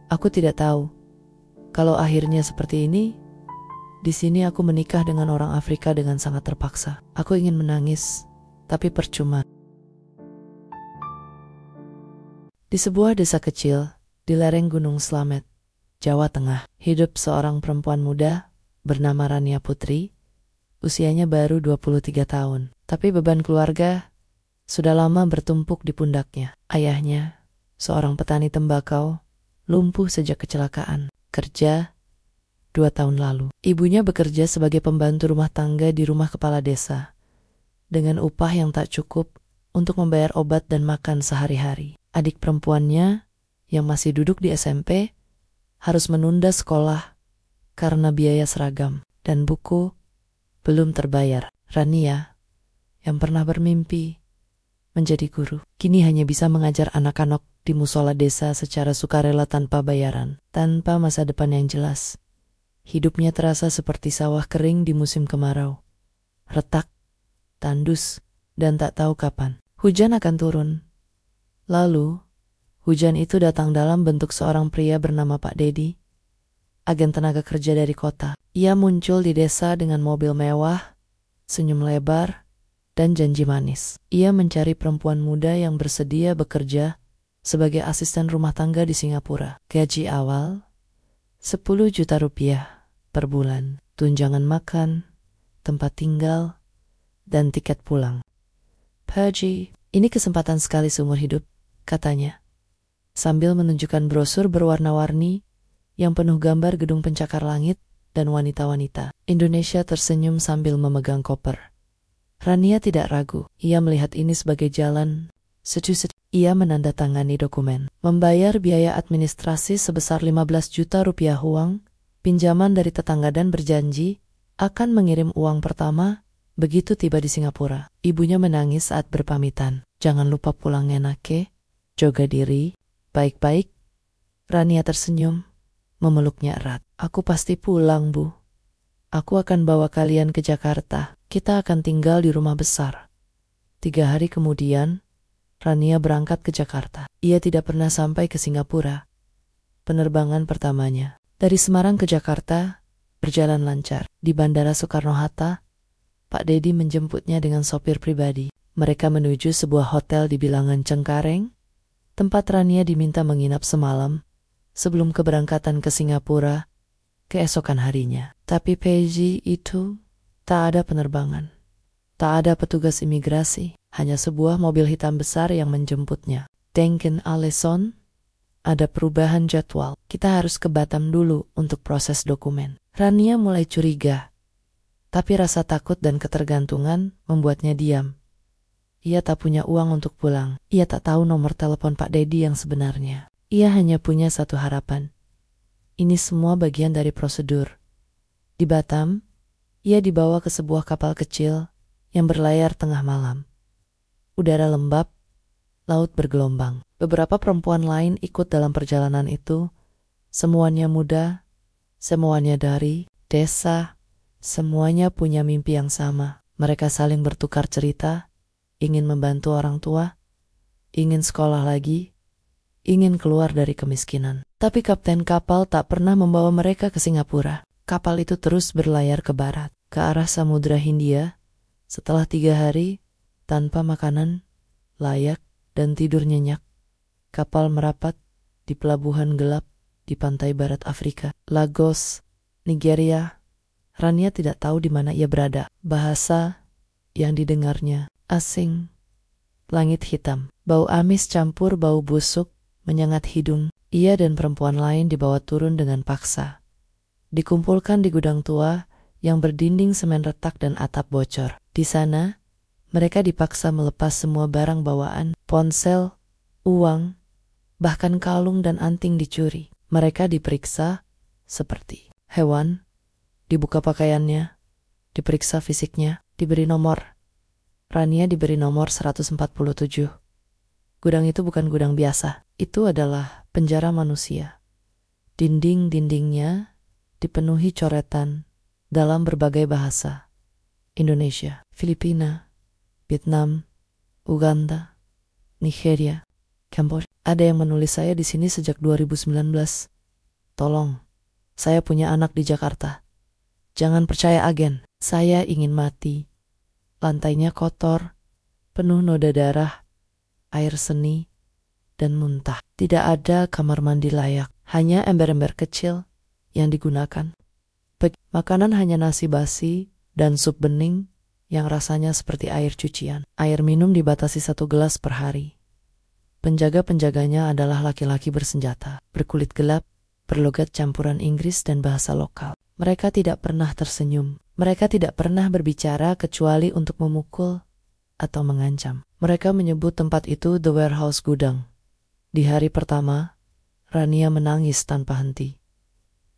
Aku tidak tahu. Kalau akhirnya seperti ini, di sini aku menikah dengan orang Afrika dengan sangat terpaksa. Aku ingin menangis, tapi percuma. Di sebuah desa kecil, di lereng Gunung Slamet, Jawa Tengah, hidup seorang perempuan muda bernama Rania Putri. Usianya baru 23 tahun, tapi beban keluarga sudah lama bertumpuk di pundaknya. Ayahnya, seorang petani tembakau, lumpuh sejak kecelakaan kerja 2 tahun lalu. Ibunya bekerja sebagai pembantu rumah tangga di rumah kepala desa, dengan upah yang tak cukup untuk membayar obat dan makan sehari-hari. Adik perempuannya, yang masih duduk di SMP, harus menunda sekolah karena biaya seragam dan buku belum terbayar. Rania, yang pernah bermimpi menjadi guru, kini hanya bisa mengajar anak-anak di musola desa secara sukarela tanpa bayaran, tanpa masa depan yang jelas. Hidupnya terasa seperti sawah kering di musim kemarau, retak, tandus, dan tak tahu kapan hujan akan turun. Lalu, hujan itu datang dalam bentuk seorang pria bernama Pak Dedi, agen tenaga kerja dari kota. Ia muncul di desa dengan mobil mewah, senyum lebar, dan janji manis. Ia mencari perempuan muda yang bersedia bekerja sebagai asisten rumah tangga di Singapura. Gaji awal 10 juta rupiah per bulan, tunjangan makan, tempat tinggal, dan tiket pulang. Pergi, ini kesempatan sekali seumur hidup, katanya, sambil menunjukkan brosur berwarna-warni yang penuh gambar gedung pencakar langit dan wanita-wanita. Indonesia tersenyum sambil memegang koper. Rania tidak ragu, ia melihat ini sebagai jalan satu-satunya. Ia menandatangani dokumen, membayar biaya administrasi sebesar 15 juta rupiah uang, pinjaman dari tetangga dan berjanji akan mengirim uang pertama begitu tiba di Singapura. Ibunya menangis saat berpamitan. Jangan lupa pulang enake, jaga diri, baik-baik. Rania tersenyum, memeluknya erat. Aku pasti pulang, Bu. Aku akan bawa kalian ke Jakarta. Kita akan tinggal di rumah besar. 3 hari kemudian, Rania berangkat ke Jakarta. Ia tidak pernah sampai ke Singapura. Penerbangan pertamanya dari Semarang ke Jakarta berjalan lancar. Di Bandara Soekarno-Hatta, Pak Dedi menjemputnya dengan sopir pribadi. Mereka menuju sebuah hotel di bilangan Cengkareng, tempat Rania diminta menginap semalam sebelum keberangkatan ke Singapura keesokan harinya. Tapi pagi itu tak ada penerbangan. Tak ada petugas imigrasi, hanya sebuah mobil hitam besar yang menjemputnya. Denken Aleson, ada perubahan jadwal. Kita harus ke Batam dulu untuk proses dokumen. Rania mulai curiga, tapi rasa takut dan ketergantungan membuatnya diam. Ia tak punya uang untuk pulang. Ia tak tahu nomor telepon Pak Dedi yang sebenarnya. Ia hanya punya satu harapan. Ini semua bagian dari prosedur. Di Batam, ia dibawa ke sebuah kapal kecil yang berlayar tengah malam. Udara lembab, laut bergelombang. Beberapa perempuan lain ikut dalam perjalanan itu. Semuanya muda, semuanya dari desa, semuanya punya mimpi yang sama. Mereka saling bertukar cerita, ingin membantu orang tua, ingin sekolah lagi, ingin keluar dari kemiskinan. Tapi kapten kapal tak pernah membawa mereka ke Singapura. Kapal itu terus berlayar ke barat, ke arah Samudra Hindia. Setelah 3 hari, tanpa makanan, layak, dan tidur nyenyak, kapal merapat di pelabuhan gelap di pantai barat Afrika, Lagos, Nigeria. Rania tidak tahu di mana ia berada. Bahasa yang didengarnya asing. Langit hitam, bau amis campur bau busuk menyengat hidung. Ia dan perempuan lain dibawa turun dengan paksa. Dikumpulkan di gudang tua yang berdinding semen retak dan atap bocor. Di sana, mereka dipaksa melepas semua barang bawaan, ponsel, uang, bahkan kalung dan anting dicuri. Mereka diperiksa seperti hewan, dibuka pakaiannya, diperiksa fisiknya, diberi nomor. Rania diberi nomor 147. Gudang itu bukan gudang biasa, itu adalah penjara manusia. Dinding-dindingnya dipenuhi coretan dalam berbagai bahasa. Indonesia, Filipina, Vietnam, Uganda, Nigeria, Kamboja. Ada yang menulis saya di sini sejak 2019. Tolong, saya punya anak di Jakarta. Jangan percaya agen. Saya ingin mati. Lantainya kotor, penuh noda darah, air seni, dan muntah. Tidak ada kamar mandi layak, hanya ember-ember kecil yang digunakan. Makanan hanya nasi basi dan sup bening yang rasanya seperti air cucian. Air minum dibatasi 1 gelas per hari. Penjaga-penjaganya adalah laki-laki bersenjata, berkulit gelap, berlogat campuran Inggris dan bahasa lokal. Mereka tidak pernah tersenyum. Mereka tidak pernah berbicara kecuali untuk memukul atau mengancam. Mereka menyebut tempat itu The Warehouse, gudang. Di hari pertama, Rania menangis tanpa henti.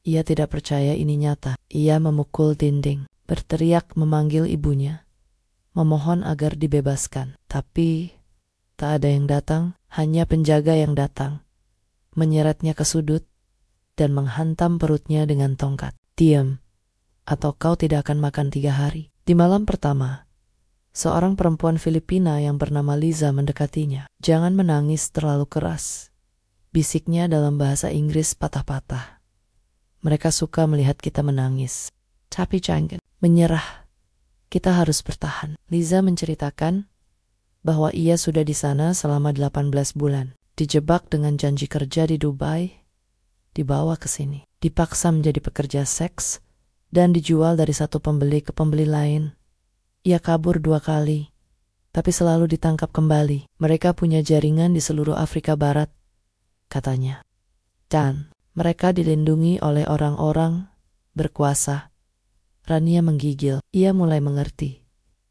Ia tidak percaya ini nyata. Ia memukul dinding, berteriak memanggil ibunya, memohon agar dibebaskan. Tapi tak ada yang datang, hanya penjaga yang datang, menyeretnya ke sudut dan menghantam perutnya dengan tongkat. Diam, atau kau tidak akan makan 3 hari. Di malam pertama, seorang perempuan Filipina yang bernama Liza mendekatinya. Jangan menangis terlalu keras, bisiknya dalam bahasa Inggris patah-patah. Mereka suka melihat kita menangis. Tapi jangan menyerah, kita harus bertahan. Liza menceritakan bahwa ia sudah di sana selama 18 bulan. Dijebak dengan janji kerja di Dubai, dibawa ke sini. Dipaksa menjadi pekerja seks, dan dijual dari satu pembeli ke pembeli lain. Ia kabur 2 kali, tapi selalu ditangkap kembali. Mereka punya jaringan di seluruh Afrika Barat, katanya. Dan mereka dilindungi oleh orang-orang berkuasa. Rania menggigil. Ia mulai mengerti.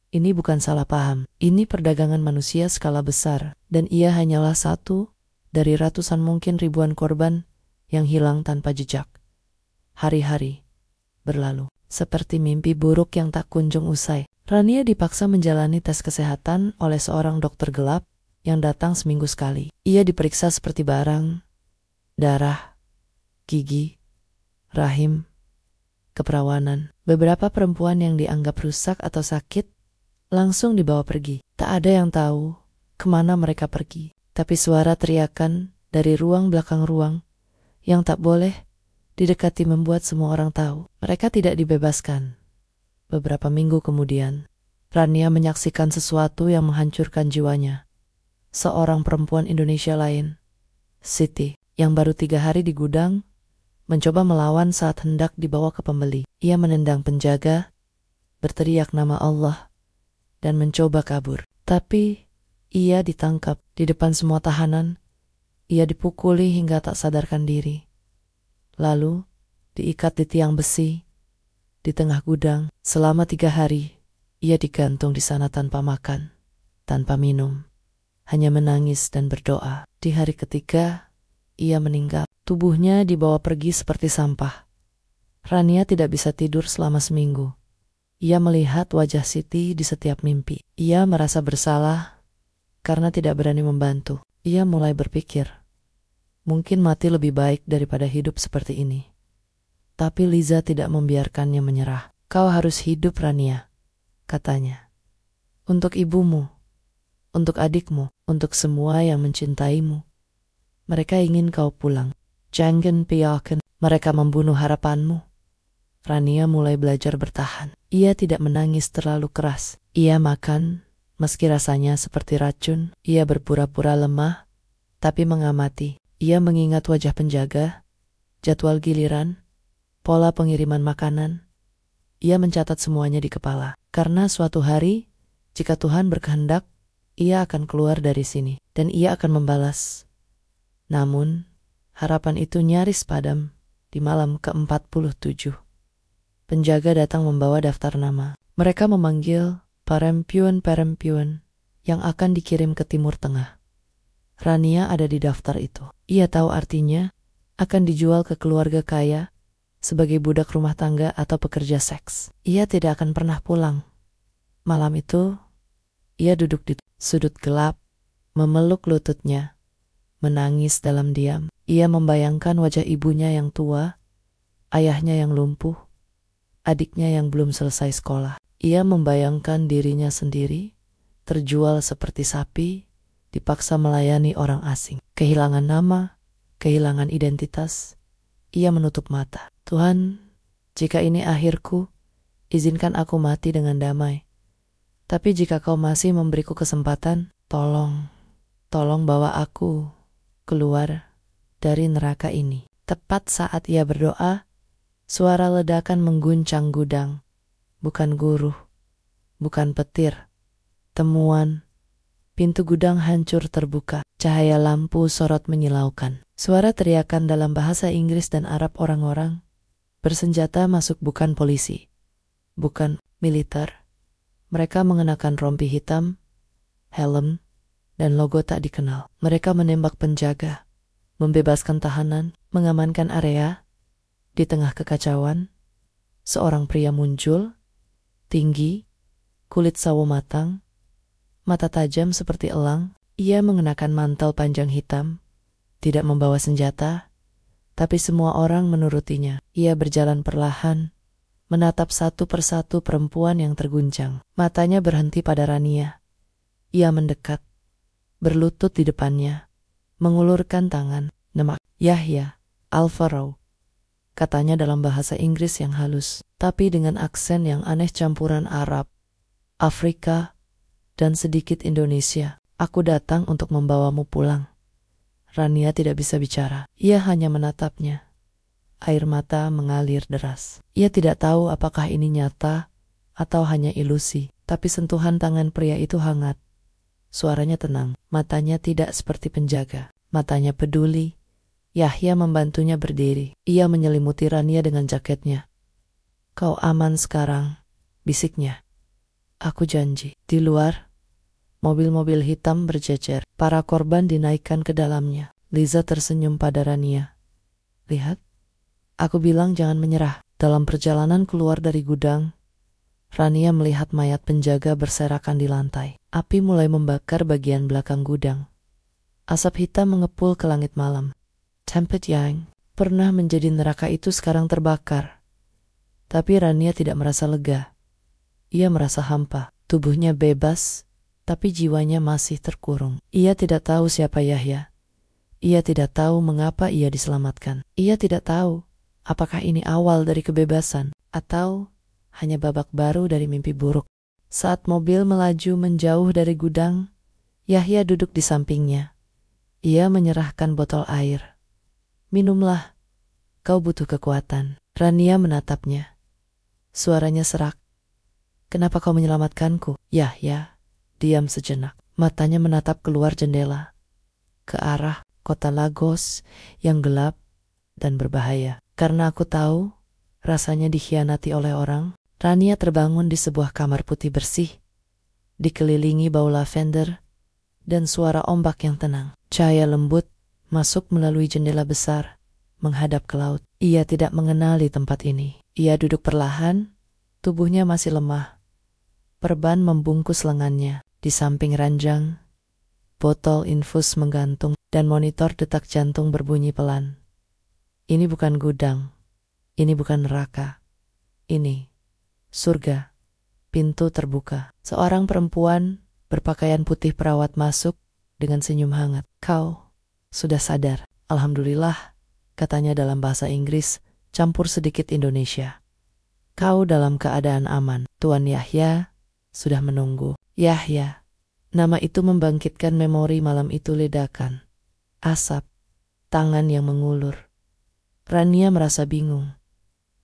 Ini bukan salah paham. Ini perdagangan manusia skala besar, dan ia hanyalah satu dari ratusan mungkin ribuan korban yang hilang tanpa jejak. Hari-hari berlalu, seperti mimpi buruk yang tak kunjung usai. Rania dipaksa menjalani tes kesehatan oleh seorang dokter gelap yang datang seminggu sekali. Ia diperiksa seperti barang, darah, gigi, rahim, keperawanan. Beberapa perempuan yang dianggap rusak atau sakit langsung dibawa pergi. Tak ada yang tahu kemana mereka pergi. Tapi suara teriakan dari ruang belakang ruang yang tak boleh didekati membuat semua orang tahu. Mereka tidak dibebaskan. Beberapa minggu kemudian, Rania menyaksikan sesuatu yang menghancurkan jiwanya. Seorang perempuan Indonesia lain, Siti, yang baru 3 hari di gudang, mencoba melawan saat hendak dibawa ke pembeli. Ia menendang penjaga, berteriak nama Allah, dan mencoba kabur. Tapi ia ditangkap di depan semua tahanan. Ia dipukuli hingga tak sadarkan diri. Lalu diikat di tiang besi di tengah gudang. Selama 3 hari, ia digantung di sana tanpa makan, tanpa minum, hanya menangis dan berdoa. Di hari ketiga, ia meninggal. Tubuhnya dibawa pergi seperti sampah. Rania tidak bisa tidur selama seminggu. Ia melihat wajah Siti di setiap mimpi. Ia merasa bersalah karena tidak berani membantu. Ia mulai berpikir, mungkin mati lebih baik daripada hidup seperti ini. Tapi Liza tidak membiarkannya menyerah. Kau harus hidup, Rania, katanya. Untuk ibumu, untuk adikmu, untuk semua yang mencintaimu. Mereka ingin kau pulang. Jangan biarkan mereka membunuh harapanmu. Rania mulai belajar bertahan. Ia tidak menangis terlalu keras. Ia makan, meski rasanya seperti racun. Ia berpura-pura lemah, tapi mengamati. Ia mengingat wajah penjaga, jadwal giliran, pola pengiriman makanan. Ia mencatat semuanya di kepala. Karena suatu hari, jika Tuhan berkehendak, ia akan keluar dari sini. Dan ia akan membalas. Namun, harapan itu nyaris padam di malam ke-47. Penjaga datang membawa daftar nama. Mereka memanggil perempuan-perempuan yang akan dikirim ke Timur Tengah. Rania ada di daftar itu. Ia tahu artinya akan dijual ke keluarga kaya sebagai budak rumah tangga atau pekerja seks. Ia tidak akan pernah pulang. Malam itu, ia duduk di sudut gelap, memeluk lututnya, menangis dalam diam. Ia membayangkan wajah ibunya yang tua, ayahnya yang lumpuh, adiknya yang belum selesai sekolah. Ia membayangkan dirinya sendiri, terjual seperti sapi, dipaksa melayani orang asing. Kehilangan nama, kehilangan identitas, Ia menutup mata. Tuhan, jika ini akhirku, izinkan aku mati dengan damai. Tapi jika kau masih memberiku kesempatan, tolong bawa aku keluar dari neraka ini. Tepat saat ia berdoa, suara ledakan mengguncang gudang. Bukan guruh, bukan petir. Temuan, pintu gudang hancur terbuka. Cahaya lampu sorot menyilaukan. Suara teriakan dalam bahasa Inggris dan Arab orang-orang bersenjata masuk, bukan polisi, bukan militer. Mereka mengenakan rompi hitam, helm, dan logo tak dikenal. Mereka menembak penjaga, membebaskan tahanan, mengamankan area. Di tengah kekacauan, seorang pria muncul, tinggi, kulit sawo matang, mata tajam seperti elang. Ia mengenakan mantel panjang hitam, tidak membawa senjata, tapi semua orang menurutinya. Ia berjalan perlahan, menatap satu persatu perempuan yang terguncang. Matanya berhenti pada Rania. Ia mendekat, berlutut di depannya, mengulurkan tangan. Nama Yahya Alvaro, katanya dalam bahasa Inggris yang halus, tapi dengan aksen yang aneh campuran Arab, Afrika, dan sedikit Indonesia. Aku datang untuk membawamu pulang. Rania tidak bisa bicara. Ia hanya menatapnya. Air mata mengalir deras. Ia tidak tahu apakah ini nyata atau hanya ilusi, tapi sentuhan tangan pria itu hangat. Suaranya tenang, matanya tidak seperti penjaga. Matanya peduli. Yahya membantunya berdiri. Ia menyelimuti Rania dengan jaketnya. Kau aman sekarang, bisiknya. Aku janji. Di luar, mobil-mobil hitam berjejer. Para korban dinaikkan ke dalamnya. Liza tersenyum pada Rania. Lihat, aku bilang jangan menyerah. Dalam perjalanan keluar dari gudang, Rania melihat mayat penjaga berserakan di lantai. Api mulai membakar bagian belakang gudang. Asap hitam mengepul ke langit malam. Tempat yang pernah menjadi neraka itu sekarang terbakar. Tapi Rania tidak merasa lega. Ia merasa hampa. Tubuhnya bebas, tapi jiwanya masih terkurung. Ia tidak tahu siapa Yahya. Ia tidak tahu mengapa ia diselamatkan. Ia tidak tahu apakah ini awal dari kebebasan atau hanya babak baru dari mimpi buruk. Saat mobil melaju menjauh dari gudang, Yahya duduk di sampingnya. Ia menyerahkan botol air. Minumlah, kau butuh kekuatan. Rania menatapnya. Suaranya serak. Kenapa kau menyelamatkanku? Yahya diam sejenak. Matanya menatap keluar jendela, ke arah kota Lagos yang gelap dan berbahaya. Karena aku tahu rasanya dikhianati oleh orang. Rania terbangun di sebuah kamar putih bersih, dikelilingi bau lavender dan suara ombak yang tenang. Cahaya lembut masuk melalui jendela besar, menghadap ke laut. Ia tidak mengenali tempat ini. Ia duduk perlahan, tubuhnya masih lemah. Perban membungkus lengannya. Di samping ranjang, botol infus menggantung dan monitor detak jantung berbunyi pelan. Ini bukan gudang. Ini bukan neraka. Ini surga. Pintu terbuka. Seorang perempuan berpakaian putih perawat masuk dengan senyum hangat. Kau sudah sadar. Alhamdulillah, katanya dalam bahasa Inggris, campur sedikit Indonesia. Kau dalam keadaan aman. Tuan Yahya sudah menunggu. Yahya. Nama itu membangkitkan memori malam itu. Ledakan. Asap. Tangan yang mengulur. Rania merasa bingung.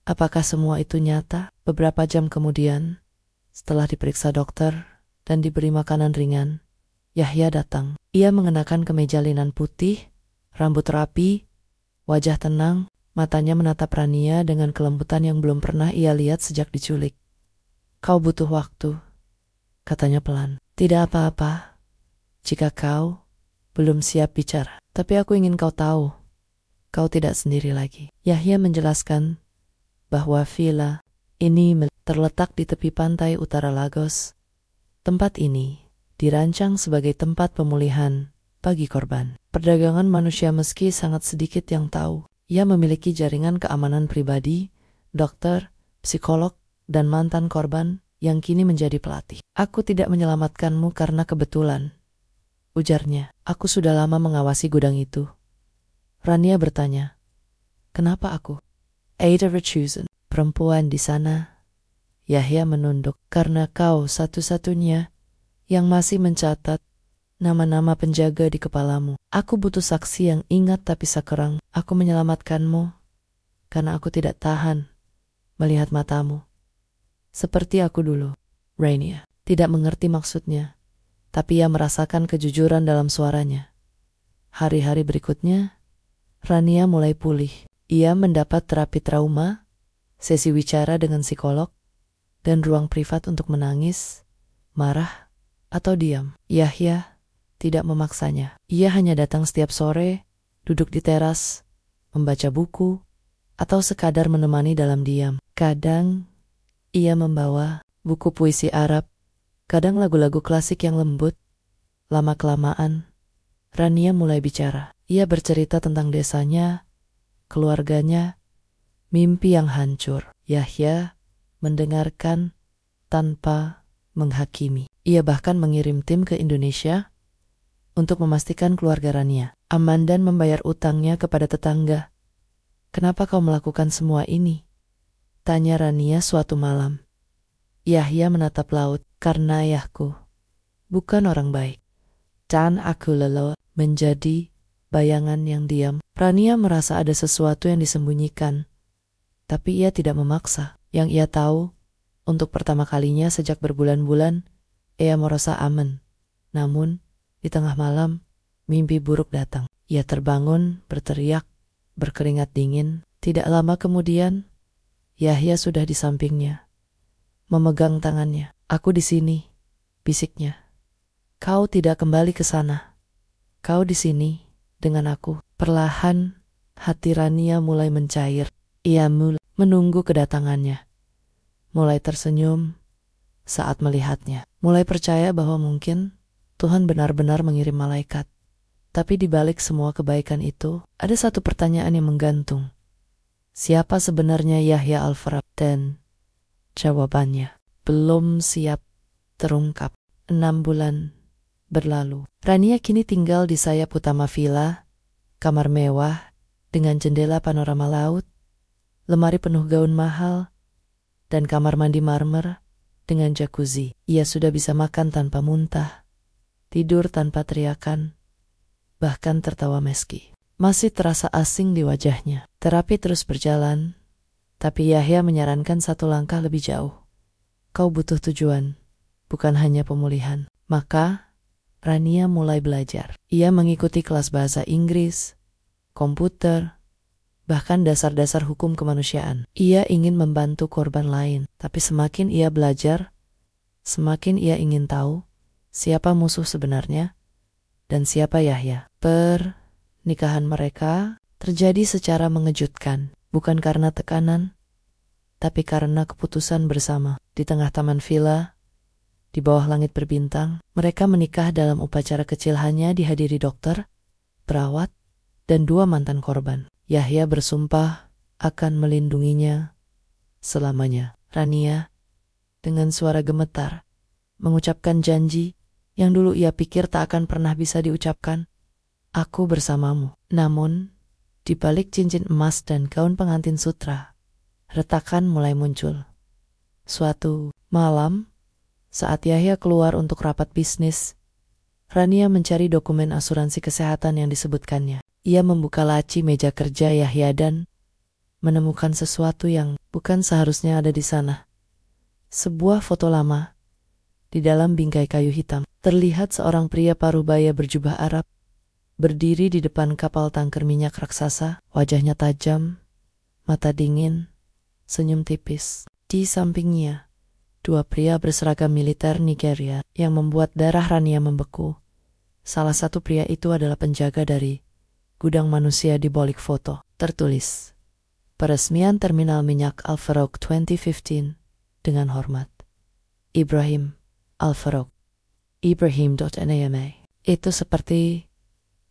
Apakah semua itu nyata? Beberapa jam kemudian, setelah diperiksa dokter dan diberi makanan ringan, Yahya datang. Ia mengenakan kemeja linan putih, rambut rapi, wajah tenang, matanya menatap Rania dengan kelembutan yang belum pernah ia lihat sejak diculik. Kau butuh waktu, katanya pelan. Tidak apa-apa, jika kau belum siap bicara. Tapi aku ingin kau tahu, kau tidak sendiri lagi. Yahya menjelaskan bahwa villa ini terletak di tepi pantai utara Lagos. Tempat ini dirancang sebagai tempat pemulihan bagi korban perdagangan manusia. Meski sangat sedikit yang tahu, ia memiliki jaringan keamanan pribadi, dokter, psikolog, dan mantan korban yang kini menjadi pelatih. Aku tidak menyelamatkanmu karena kebetulan, ujarnya. Aku sudah lama mengawasi gudang itu. Rania bertanya, Kenapa aku? Ada Rechusen, perempuan di sana. Yahya menunduk. Karena kau satu-satunya yang masih mencatat nama-nama penjaga di kepalamu. Aku butuh saksi yang ingat tapi sekarang aku menyelamatkanmu karena aku tidak tahan melihat matamu. Seperti aku dulu. Rainier tidak mengerti maksudnya, tapi ia merasakan kejujuran dalam suaranya. Hari-hari berikutnya, Rania mulai pulih. Ia mendapat terapi trauma, sesi wicara dengan psikolog, dan ruang privat untuk menangis, marah, atau diam. Yahya tidak memaksanya. Ia hanya datang setiap sore, duduk di teras, membaca buku, atau sekadar menemani dalam diam. Kadang, ia membawa buku puisi Arab, kadang lagu-lagu klasik yang lembut. Lama-kelamaan, Rania mulai bicara. Ia bercerita tentang desanya, keluarganya, mimpi yang hancur. Yahya mendengarkan tanpa menghakimi. Ia bahkan mengirim tim ke Indonesia untuk memastikan keluarga Rania aman dan membayar utangnya kepada tetangga. Kenapa kau melakukan semua ini? Tanya Rania suatu malam. Yahya menatap laut. Karena ayahku bukan orang baik. Dan aku lelah menjadi bayangan yang diam. Rania merasa ada sesuatu yang disembunyikan. Tapi ia tidak memaksa. Yang ia tahu, untuk pertama kalinya sejak berbulan-bulan, ia merasa aman. Namun, di tengah malam, mimpi buruk datang. Ia terbangun, berteriak, berkeringat dingin. Tidak lama kemudian, Yahya sudah di sampingnya, memegang tangannya. Aku di sini, bisiknya. Kau tidak kembali ke sana. Kau di sini, dengan aku. Perlahan, hati Rania mulai mencair. Ia mulai menunggu kedatangannya. Mulai tersenyum saat melihatnya. Mulai percaya bahwa mungkin Tuhan benar-benar mengirim malaikat. Tapi di balik semua kebaikan itu, ada satu pertanyaan yang menggantung. Siapa sebenarnya Yahya Al-Farab? Dan jawabannya belum siap terungkap. 6 bulan berlalu. Rania kini tinggal di sayap utama villa, kamar mewah dengan jendela panorama laut, lemari penuh gaun mahal, dan kamar mandi marmer dengan jacuzzi. Ia sudah bisa makan tanpa muntah, tidur tanpa teriakan, bahkan tertawa meski masih terasa asing di wajahnya. Terapi terus berjalan, tapi Yahya menyarankan satu langkah lebih jauh. Kau butuh tujuan, bukan hanya pemulihan. Maka, Rania mulai belajar. Ia mengikuti kelas bahasa Inggris, komputer, bahkan dasar-dasar hukum kemanusiaan. Ia ingin membantu korban lain, tapi semakin ia belajar, semakin ia ingin tahu siapa musuh sebenarnya dan siapa Yahya. Pernikahan mereka terjadi secara mengejutkan, bukan karena tekanan, tapi karena keputusan bersama. Di tengah taman villa, di bawah langit berbintang, mereka menikah dalam upacara kecil hanya dihadiri dokter, perawat, dan 2 mantan korban. Yahya bersumpah akan melindunginya selamanya. Rania, dengan suara gemetar, mengucapkan janji yang dulu ia pikir tak akan pernah bisa diucapkan. Aku bersamamu. Namun, di balik cincin emas dan gaun pengantin sutra, retakan mulai muncul. Suatu malam, saat Yahya keluar untuk rapat bisnis, Rania mencari dokumen asuransi kesehatan yang disebutkannya. Ia membuka laci meja kerja Yahya dan menemukan sesuatu yang bukan seharusnya ada di sana. Sebuah foto lama di dalam bingkai kayu hitam. Terlihat seorang pria parubaya berjubah Arab berdiri di depan kapal tangker minyak raksasa. Wajahnya tajam, mata dingin, senyum tipis. Di sampingnya, 2 pria berseragam militer Nigeria yang membuat darah Rania membeku. Salah satu pria itu adalah penjaga dari gudang manusia di balik foto. Tertulis, Peresmian Terminal Minyak Al-Farouk 2015 dengan hormat, Ibrahim Al-Farouk, Ibrahim.nama. Itu seperti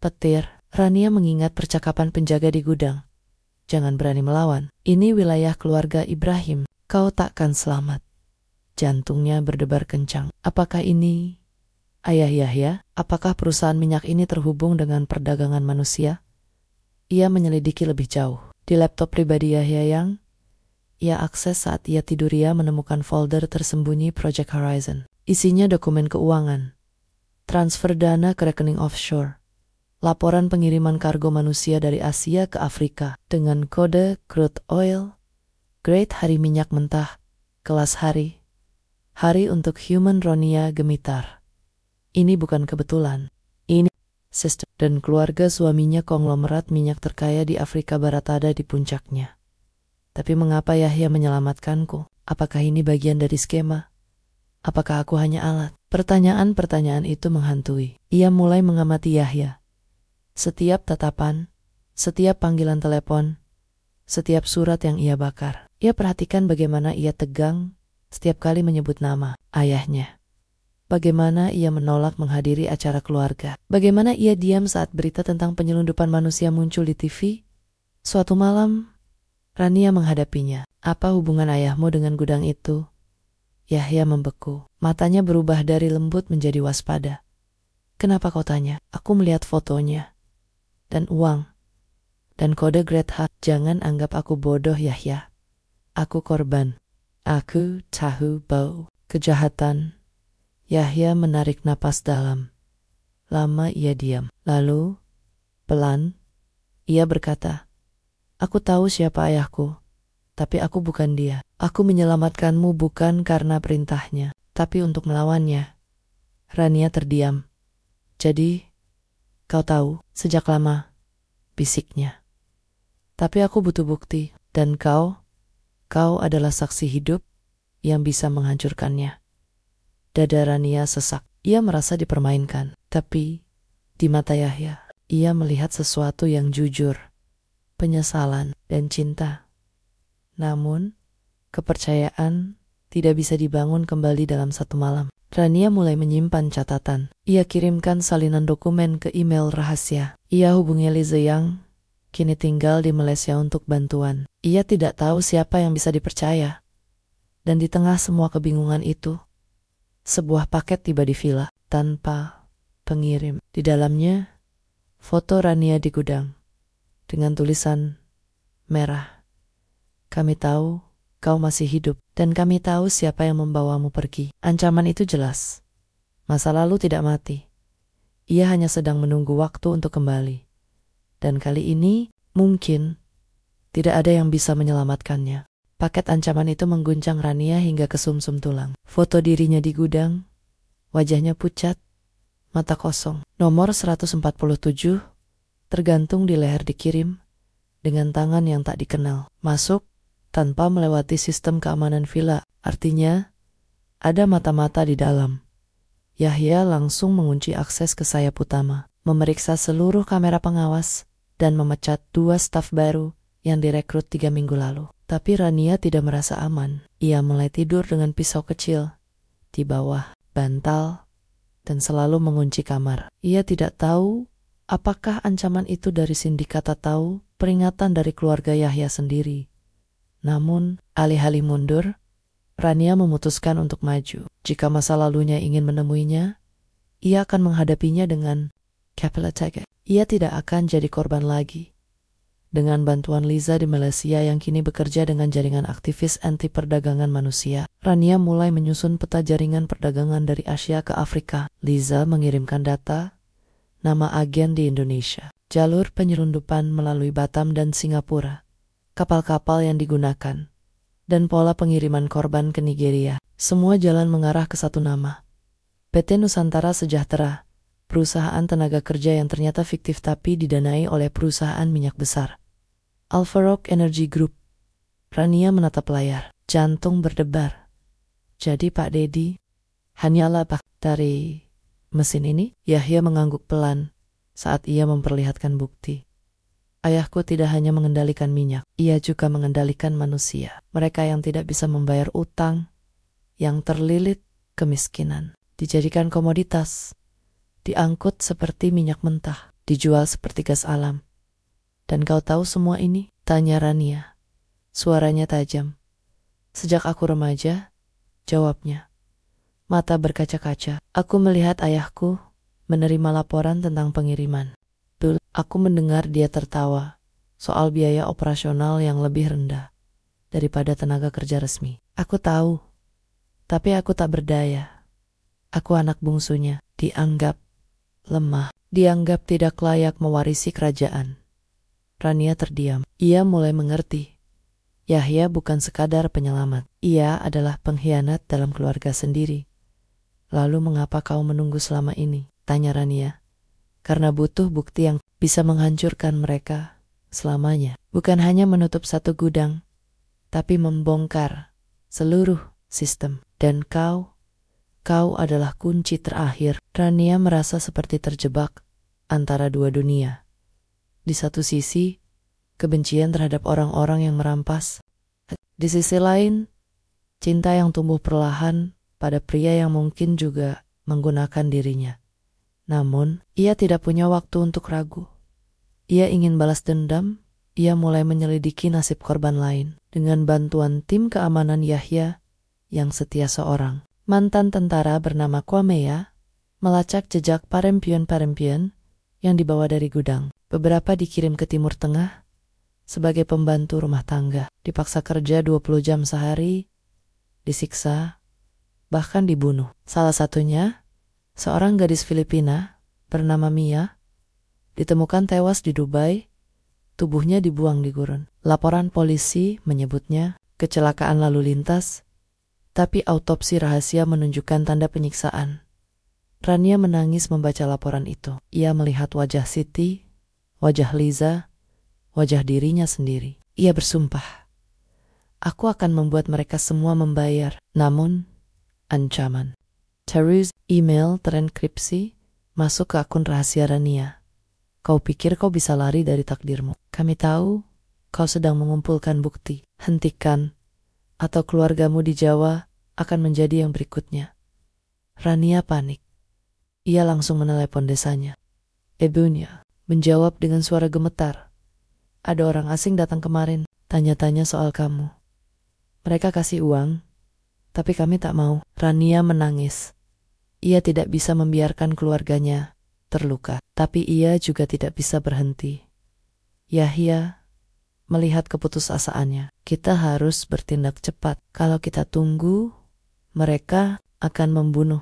petir. Rania mengingat percakapan penjaga di gudang. Jangan berani melawan. Ini wilayah keluarga Ibrahim. Kau takkan selamat. Jantungnya berdebar kencang. Apakah ini ayah Yahya? Apakah perusahaan minyak ini terhubung dengan perdagangan manusia? Ia menyelidiki lebih jauh. Di laptop pribadi Yahya yang ia akses saat ia tidur, ia menemukan folder tersembunyi Project Horizon. Isinya dokumen keuangan, transfer dana ke rekening offshore, laporan pengiriman kargo manusia dari Asia ke Afrika dengan kode crude oil, grade hari minyak mentah, kelas hari untuk human Ronia Gemitar. Ini bukan kebetulan. Ini sistem dan keluarga suaminya konglomerat minyak terkaya di Afrika Barat ada di puncaknya. Tapi mengapa Yahya menyelamatkanku? Apakah ini bagian dari skema? Apakah aku hanya alat? Pertanyaan-pertanyaan itu menghantui. Ia mulai mengamati Yahya. Setiap tatapan, setiap panggilan telepon, setiap surat yang ia bakar. Ia perhatikan bagaimana ia tegang setiap kali menyebut nama ayahnya. Bagaimana ia menolak menghadiri acara keluarga. Bagaimana ia diam saat berita tentang penyelundupan manusia muncul di TV. Suatu malam, Rania menghadapinya. Apa hubungan ayahmu dengan gudang itu? Yahya membeku. Matanya berubah dari lembut menjadi waspada. Kenapa kau tanya? Aku melihat fotonya. Dan uang. Dan kode grade H. Jangan anggap aku bodoh, Yahya. Aku korban. Aku tahu bau kejahatan. Yahya menarik napas dalam. Lama ia diam. Lalu, pelan, ia berkata, aku tahu siapa ayahku, tapi aku bukan dia. Aku menyelamatkanmu bukan karena perintahnya, tapi untuk melawannya. Rania terdiam. Jadi, kau tahu, sejak lama, bisiknya. Tapi aku butuh bukti, dan kau adalah saksi hidup yang bisa menghancurkannya. Dada Rania sesak. Ia merasa dipermainkan, tapi di mata Yahya, ia melihat sesuatu yang jujur, penyesalan, dan cinta. Namun, kepercayaan tidak bisa dibangun kembali dalam satu malam. Rania mulai menyimpan catatan. Ia kirimkan salinan dokumen ke email rahasia. Ia hubungi Liza yang kini tinggal di Malaysia untuk bantuan. Ia tidak tahu siapa yang bisa dipercaya. Dan di tengah semua kebingungan itu, sebuah paket tiba di villa tanpa pengirim. Di dalamnya, foto Rania di gudang dengan tulisan merah. Kami tahu kau masih hidup dan kami tahu siapa yang membawamu pergi. Ancaman itu jelas. Masa lalu tidak mati. Ia hanya sedang menunggu waktu untuk kembali. Dan kali ini mungkin tidak ada yang bisa menyelamatkannya. Paket ancaman itu mengguncang Rania hingga ke sumsum tulang. Foto dirinya di gudang, wajahnya pucat, mata kosong. Nomor 147 tergantung di leher dikirim dengan tangan yang tak dikenal. Masuk tanpa melewati sistem keamanan villa. Artinya, ada mata-mata di dalam. Yahya langsung mengunci akses ke sayap utama, memeriksa seluruh kamera pengawas, dan memecat 2 staf baru yang direkrut 3 minggu lalu. Tapi Rania tidak merasa aman. Ia mulai tidur dengan pisau kecil di bawah bantal dan selalu mengunci kamar. Ia tidak tahu apakah ancaman itu dari sindikat atau peringatan dari keluarga Yahya sendiri. Namun, alih-alih mundur, Rania memutuskan untuk maju. Jika masa lalunya ingin menemuinya, ia akan menghadapinya dengan Kapalatage. Ia tidak akan jadi korban lagi. Dengan bantuan Liza di Malaysia yang kini bekerja dengan jaringan aktivis anti perdagangan manusia, Rania mulai menyusun peta jaringan perdagangan dari Asia ke Afrika. Liza mengirimkan data, nama agen di Indonesia, jalur penyelundupan melalui Batam dan Singapura, kapal-kapal yang digunakan, dan pola pengiriman korban ke Nigeria. Semua jalan mengarah ke satu nama, PT Nusantara Sejahtera, perusahaan tenaga kerja yang ternyata fiktif tapi didanai oleh perusahaan minyak besar, Alpha Rock Energy Group. Rania menatap layar, jantung berdebar. Jadi Pak Dedi, hanyalah dari mesin ini? Yahya mengangguk pelan saat ia memperlihatkan bukti. Ayahku tidak hanya mengendalikan minyak, ia juga mengendalikan manusia. Mereka yang tidak bisa membayar utang, yang terlilit kemiskinan, dijadikan komoditas, diangkut seperti minyak mentah, dijual seperti gas alam. Dan kau tahu semua ini? Tanya Rania. Suaranya tajam. Sejak aku remaja, jawabnya. Mata berkaca-kaca. Aku melihat ayahku menerima laporan tentang pengiriman. Aku mendengar dia tertawa. soal biaya operasional yang lebih rendah daripada tenaga kerja resmi. Aku tahu, tapi aku tak berdaya. Aku anak bungsunya, dianggap lemah, dianggap tidak layak mewarisi kerajaan. Rania terdiam. Ia mulai mengerti. Yahya bukan sekadar penyelamat. Ia adalah pengkhianat dalam keluarga sendiri. Lalu mengapa kau menunggu selama ini? Tanya Rania. Karena butuh bukti yang bisa menghancurkan mereka selamanya. Bukan hanya menutup satu gudang, tapi membongkar seluruh sistem. Dan kau adalah kunci terakhir. Rania merasa seperti terjebak antara dua dunia. Di satu sisi, kebencian terhadap orang-orang yang merampas. Di sisi lain, cinta yang tumbuh perlahan pada pria yang mungkin juga menggunakan dirinya. Namun, ia tidak punya waktu untuk ragu. Ia ingin balas dendam. Ia mulai menyelidiki nasib korban lain. Dengan bantuan tim keamanan Yahya yang setia seorang mantan tentara bernama Kwame melacak jejak parempion-parempion yang dibawa dari gudang. Beberapa dikirim ke Timur Tengah sebagai pembantu rumah tangga, dipaksa kerja 20 jam sehari, disiksa, bahkan dibunuh. Salah satunya, seorang gadis Filipina bernama Mia, ditemukan tewas di Dubai, tubuhnya dibuang di gurun. Laporan polisi menyebutnya kecelakaan lalu lintas, tapi autopsi rahasia menunjukkan tanda penyiksaan. Rania menangis membaca laporan itu. Ia melihat wajah Siti, wajah Liza, wajah dirinya sendiri. Ia bersumpah, aku akan membuat mereka semua membayar. Namun, ancaman. Terus email terenkripsi masuk ke akun rahasia Rania. Kau pikir kau bisa lari dari takdirmu? Kami tahu kau sedang mengumpulkan bukti. Hentikan, atau keluargamu di Jawa akan menjadi yang berikutnya. Rania panik. Ia langsung menelepon desanya. Ibunya menjawab dengan suara gemetar. Ada orang asing datang kemarin, tanya-tanya soal kamu. Mereka kasih uang, tapi kami tak mau. Rania menangis. Ia tidak bisa membiarkan keluarganya terluka, tapi ia juga tidak bisa berhenti. Yahya melihat keputusasaannya. Kita harus bertindak cepat. Kalau kita tunggu, mereka akan membunuh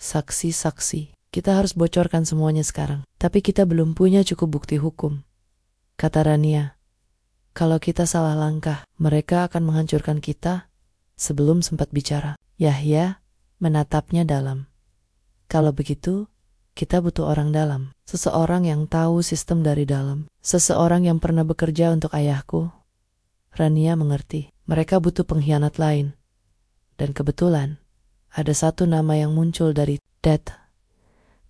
saksi-saksi. Kita harus bocorkan semuanya sekarang. Tapi kita belum punya cukup bukti hukum. Kata Rania, kalau kita salah langkah, mereka akan menghancurkan kita sebelum sempat bicara. Yahya menatapnya dalam. Kalau begitu, kita butuh orang dalam. Seseorang yang tahu sistem dari dalam. Seseorang yang pernah bekerja untuk ayahku. Rania mengerti. Mereka butuh pengkhianat lain. Dan kebetulan, ada satu nama yang muncul dari Det.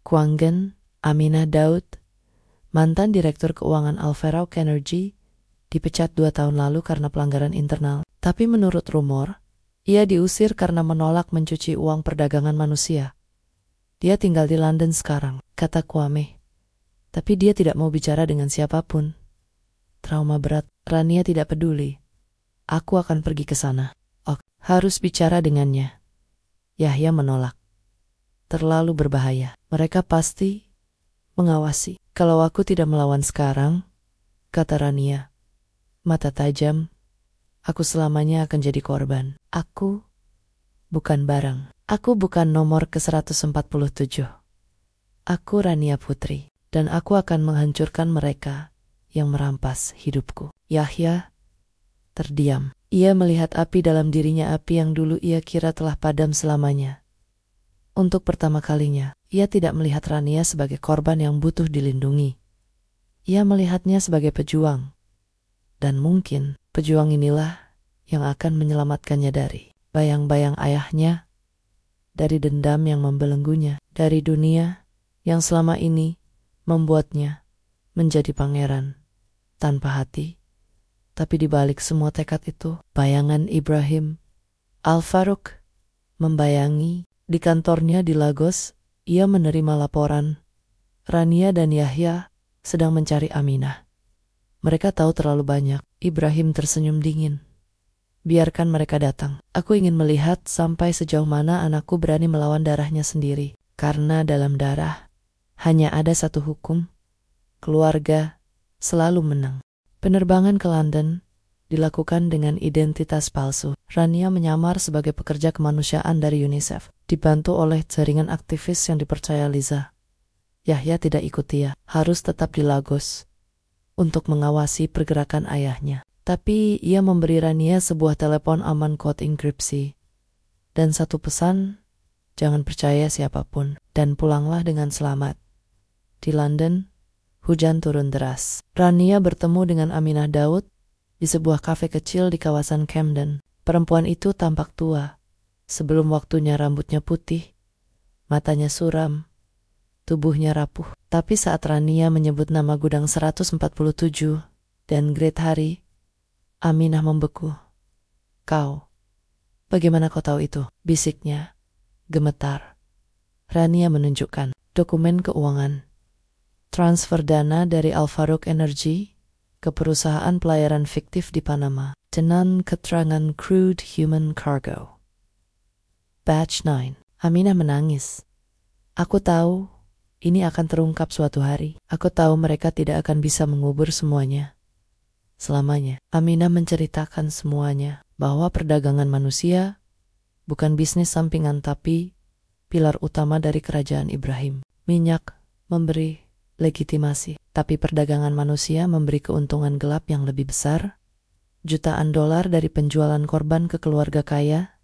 Kwanggen Aminah Daud, mantan Direktur Keuangan Alvaro Energy, dipecat 2 tahun lalu karena pelanggaran internal. Tapi menurut rumor, ia diusir karena menolak mencuci uang perdagangan manusia. Dia tinggal di London sekarang, kata Kwame. Tapi dia tidak mau bicara dengan siapapun. Trauma berat. Rania tidak peduli. Aku akan pergi ke sana. Harus bicara dengannya. Yahya menolak. Terlalu berbahaya. Mereka pasti mengawasi. Kalau aku tidak melawan sekarang, kata Rania, mata tajam, aku selamanya akan jadi korban. Aku bukan barang. Aku bukan nomor ke-147. Aku Rania Putri, dan aku akan menghancurkan mereka yang merampas hidupku. Yahya terdiam. Ia melihat api dalam dirinya, api yang dulu ia kira telah padam selamanya. Untuk pertama kalinya, ia tidak melihat Rania sebagai korban yang butuh dilindungi. Ia melihatnya sebagai pejuang. Dan mungkin pejuang inilah yang akan menyelamatkannya dari bayang-bayang ayahnya, dari dendam yang membelenggunya, dari dunia yang selama ini membuatnya menjadi pangeran tanpa hati. Tapi di balik semua tekad itu, bayangan Ibrahim Al-Faruq membayangi. Di kantornya di Lagos, ia menerima laporan Rania dan Yahya sedang mencari Aminah. Mereka tahu terlalu banyak. Ibrahim tersenyum dingin. Biarkan mereka datang. Aku ingin melihat sampai sejauh mana anakku berani melawan darahnya sendiri. Karena dalam darah hanya ada satu hukum. Keluarga selalu menang. Penerbangan ke London dilakukan dengan identitas palsu. Rania menyamar sebagai pekerja kemanusiaan dari UNICEF, dibantu oleh jaringan aktivis yang dipercaya Liza. Yahya tidak ikut dia, harus tetap di Lagos untuk mengawasi pergerakan ayahnya. Tapi ia memberi Rania sebuah telepon aman kode enkripsi dan satu pesan, jangan percaya siapapun, dan pulanglah dengan selamat. Di London, hujan turun deras. Rania bertemu dengan Aminah Daud di sebuah kafe kecil di kawasan Camden. Perempuan itu tampak tua. Sebelum waktunya rambutnya putih, matanya suram, tubuhnya rapuh. Tapi saat Rania menyebut nama gudang 147 dan Great Hari, Aminah membeku. Kau, bagaimana kau tahu itu? Bisiknya gemetar. Rania menunjukkan dokumen keuangan. Transfer dana dari Al-Farouk Energy ke perusahaan pelayaran fiktif di Panama dengan keterangan crude human cargo. Batch 9. Aminah menangis. Aku tahu ini akan terungkap suatu hari. Aku tahu mereka tidak akan bisa mengubur semuanya selamanya. Aminah menceritakan semuanya, bahwa perdagangan manusia bukan bisnis sampingan tapi pilar utama dari kerajaan Ibrahim. Minyak memberi legitimasi, tapi perdagangan manusia memberi keuntungan gelap yang lebih besar, jutaan dolar dari penjualan korban ke keluarga kaya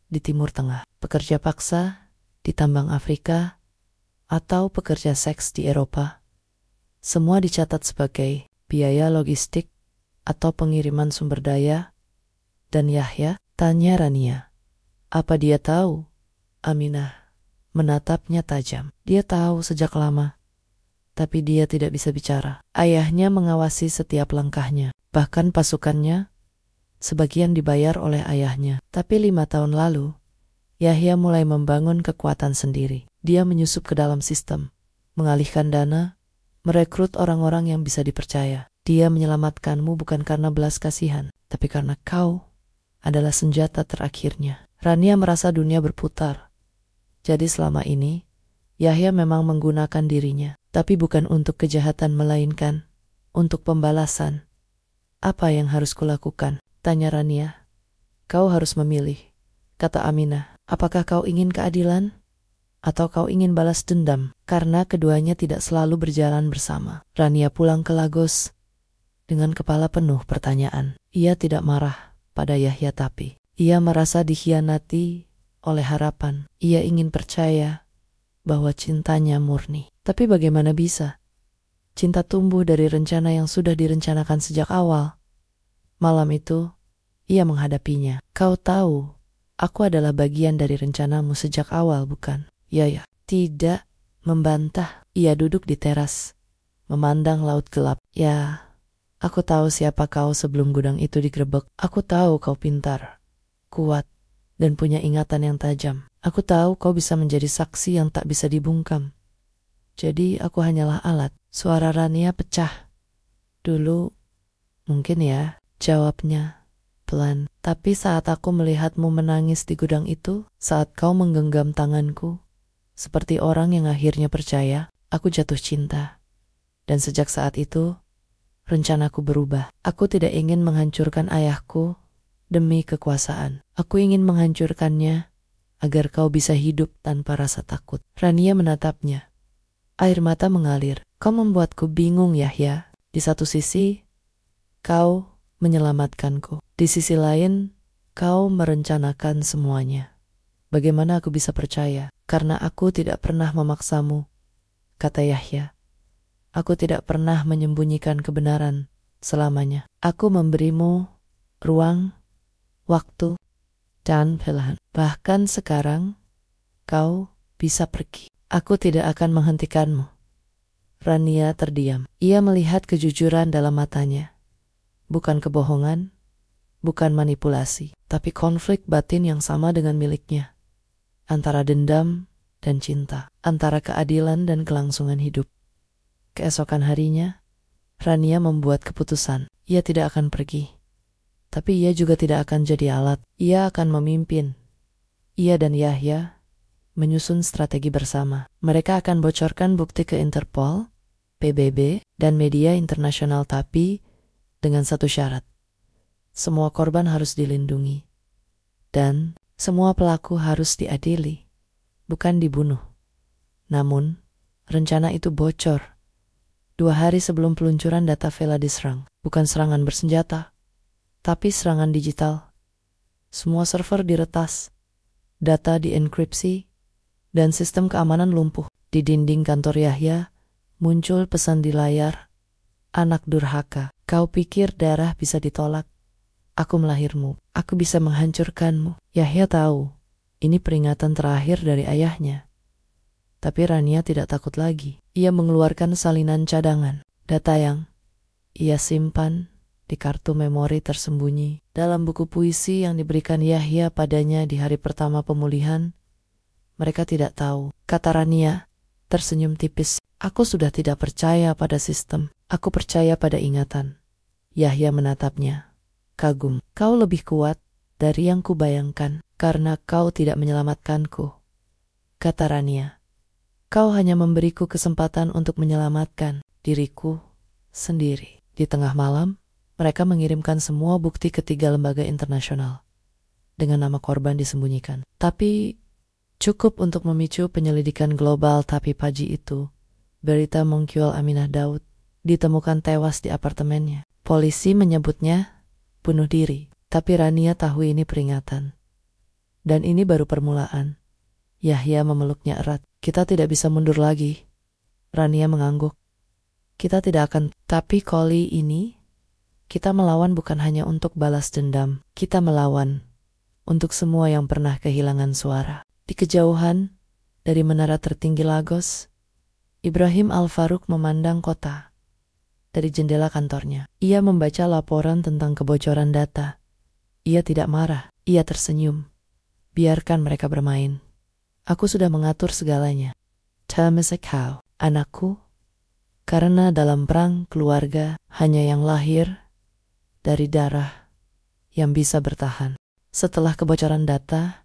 di Timur Tengah, pekerja paksa di tambang Afrika, atau pekerja seks di Eropa. Semua dicatat sebagai biaya logistik atau pengiriman sumber daya. Dan Yahya, tanya Rania, apa dia tahu? Aminah menatapnya tajam. Dia tahu sejak lama, tapi dia tidak bisa bicara. Ayahnya mengawasi setiap langkahnya, bahkan pasukannya, sebagian dibayar oleh ayahnya. Tapi 5 tahun lalu, Yahya mulai membangun kekuatan sendiri. Dia menyusup ke dalam sistem, mengalihkan dana, merekrut orang-orang yang bisa dipercaya. Dia menyelamatkanmu bukan karena belas kasihan, tapi karena kau adalah senjata terakhirnya. Rania merasa dunia berputar. Jadi selama ini, Yahya memang menggunakan dirinya, tapi bukan untuk kejahatan melainkan untuk pembalasan. Apa yang harus kulakukan? Tanya Rania. Kau harus memilih, kata Aminah. Apakah kau ingin keadilan? Atau kau ingin balas dendam? Karena keduanya tidak selalu berjalan bersama. Rania pulang ke Lagos dengan kepala penuh pertanyaan. Ia tidak marah pada Yahya, tapi ia merasa dikhianati oleh harapan. Ia ingin percaya bahwa cintanya murni. Tapi bagaimana bisa? Cinta tumbuh dari rencana yang sudah direncanakan sejak awal. Malam itu, ia menghadapinya. Kau tahu, aku adalah bagian dari rencanamu sejak awal, bukan? Ya. Tidak membantah. Ia duduk di teras, memandang laut gelap. Ya, aku tahu siapa kau sebelum gudang itu digerebek. Aku tahu kau pintar, kuat, dan punya ingatan yang tajam. Aku tahu kau bisa menjadi saksi yang tak bisa dibungkam. Jadi aku hanyalah alat. Suara Rania pecah. Dulu, mungkin ya, jawabnya pelan. Tapi saat aku melihatmu menangis di gudang itu, saat kau menggenggam tanganku, seperti orang yang akhirnya percaya, aku jatuh cinta. Dan sejak saat itu, rencanaku berubah. Aku tidak ingin menghancurkan ayahku demi kekuasaan. Aku ingin menghancurkannya agar kau bisa hidup tanpa rasa takut. Rania menatapnya. Air mata mengalir. Kau membuatku bingung, Yahya. Di satu sisi, kau menyelamatkanku. Di sisi lain, kau merencanakan semuanya. Bagaimana aku bisa percaya? Karena aku tidak pernah memaksamu, kata Yahya. Aku tidak pernah menyembunyikan kebenaran selamanya. Aku memberimu ruang, waktu, dan pilihan. Bahkan sekarang, kau bisa pergi. Aku tidak akan menghentikanmu. Rania terdiam. Ia melihat kejujuran dalam matanya. Bukan kebohongan, bukan manipulasi, tapi konflik batin yang sama dengan miliknya. Antara dendam dan cinta, antara keadilan dan kelangsungan hidup. Keesokan harinya, Rania membuat keputusan. Ia tidak akan pergi. Tapi ia juga tidak akan jadi alat. Ia akan memimpin. Ia dan Yahya menyusun strategi bersama. Mereka akan bocorkan bukti ke Interpol, PBB, dan media internasional, tapi dengan satu syarat. Semua korban harus dilindungi. Dan semua pelaku harus diadili, bukan dibunuh. Namun, rencana itu bocor 2 hari sebelum peluncuran data Vela diserang. Bukan serangan bersenjata, tapi serangan digital. Semua server diretas, data dienkripsi, dan sistem keamanan lumpuh. Di dinding kantor Yahya, muncul pesan di layar, "Anak durhaka, kau pikir darah bisa ditolak? Aku melahirmu, aku bisa menghancurkanmu." Yahya tahu, ini peringatan terakhir dari ayahnya. Tapi Rania tidak takut lagi. Ia mengeluarkan salinan cadangan, data yang ia simpan di kartu memori tersembunyi dalam buku puisi yang diberikan Yahya padanya di hari pertama pemulihan. Mereka tidak tahu, kata Rania, tersenyum tipis. "Aku sudah tidak percaya pada sistem, aku percaya pada ingatan." Yahya menatapnya, kagum. "Kau lebih kuat dari yang kubayangkan, karena kau tidak menyelamatkanku," kata Rania. "Kau hanya memberiku kesempatan untuk menyelamatkan diriku sendiri." Di tengah malam, mereka mengirimkan semua bukti ke 3 lembaga internasional dengan nama korban disembunyikan. Tapi cukup untuk memicu penyelidikan global. Tapi pagi itu, berita Mongkyol Aminah Daud ditemukan tewas di apartemennya. Polisi menyebutnya bunuh diri, tapi Rania tahu ini peringatan. Dan ini baru permulaan. Yahya memeluknya erat. "Kita tidak bisa mundur lagi." Rania mengangguk. "Kita tidak akan, tapi kali ini kita melawan bukan hanya untuk balas dendam. Kita melawan untuk semua yang pernah kehilangan suara." Di kejauhan, dari menara tertinggi Lagos, Ibrahim Al-Faruq memandang kota dari jendela kantornya. Ia membaca laporan tentang kebocoran data. Ia tidak marah, ia tersenyum. "Biarkan mereka bermain. Aku sudah mengatur segalanya. Kau, anakku, karena dalam perang keluarga hanya yang lahir dari darah yang bisa bertahan." Setelah kebocoran data,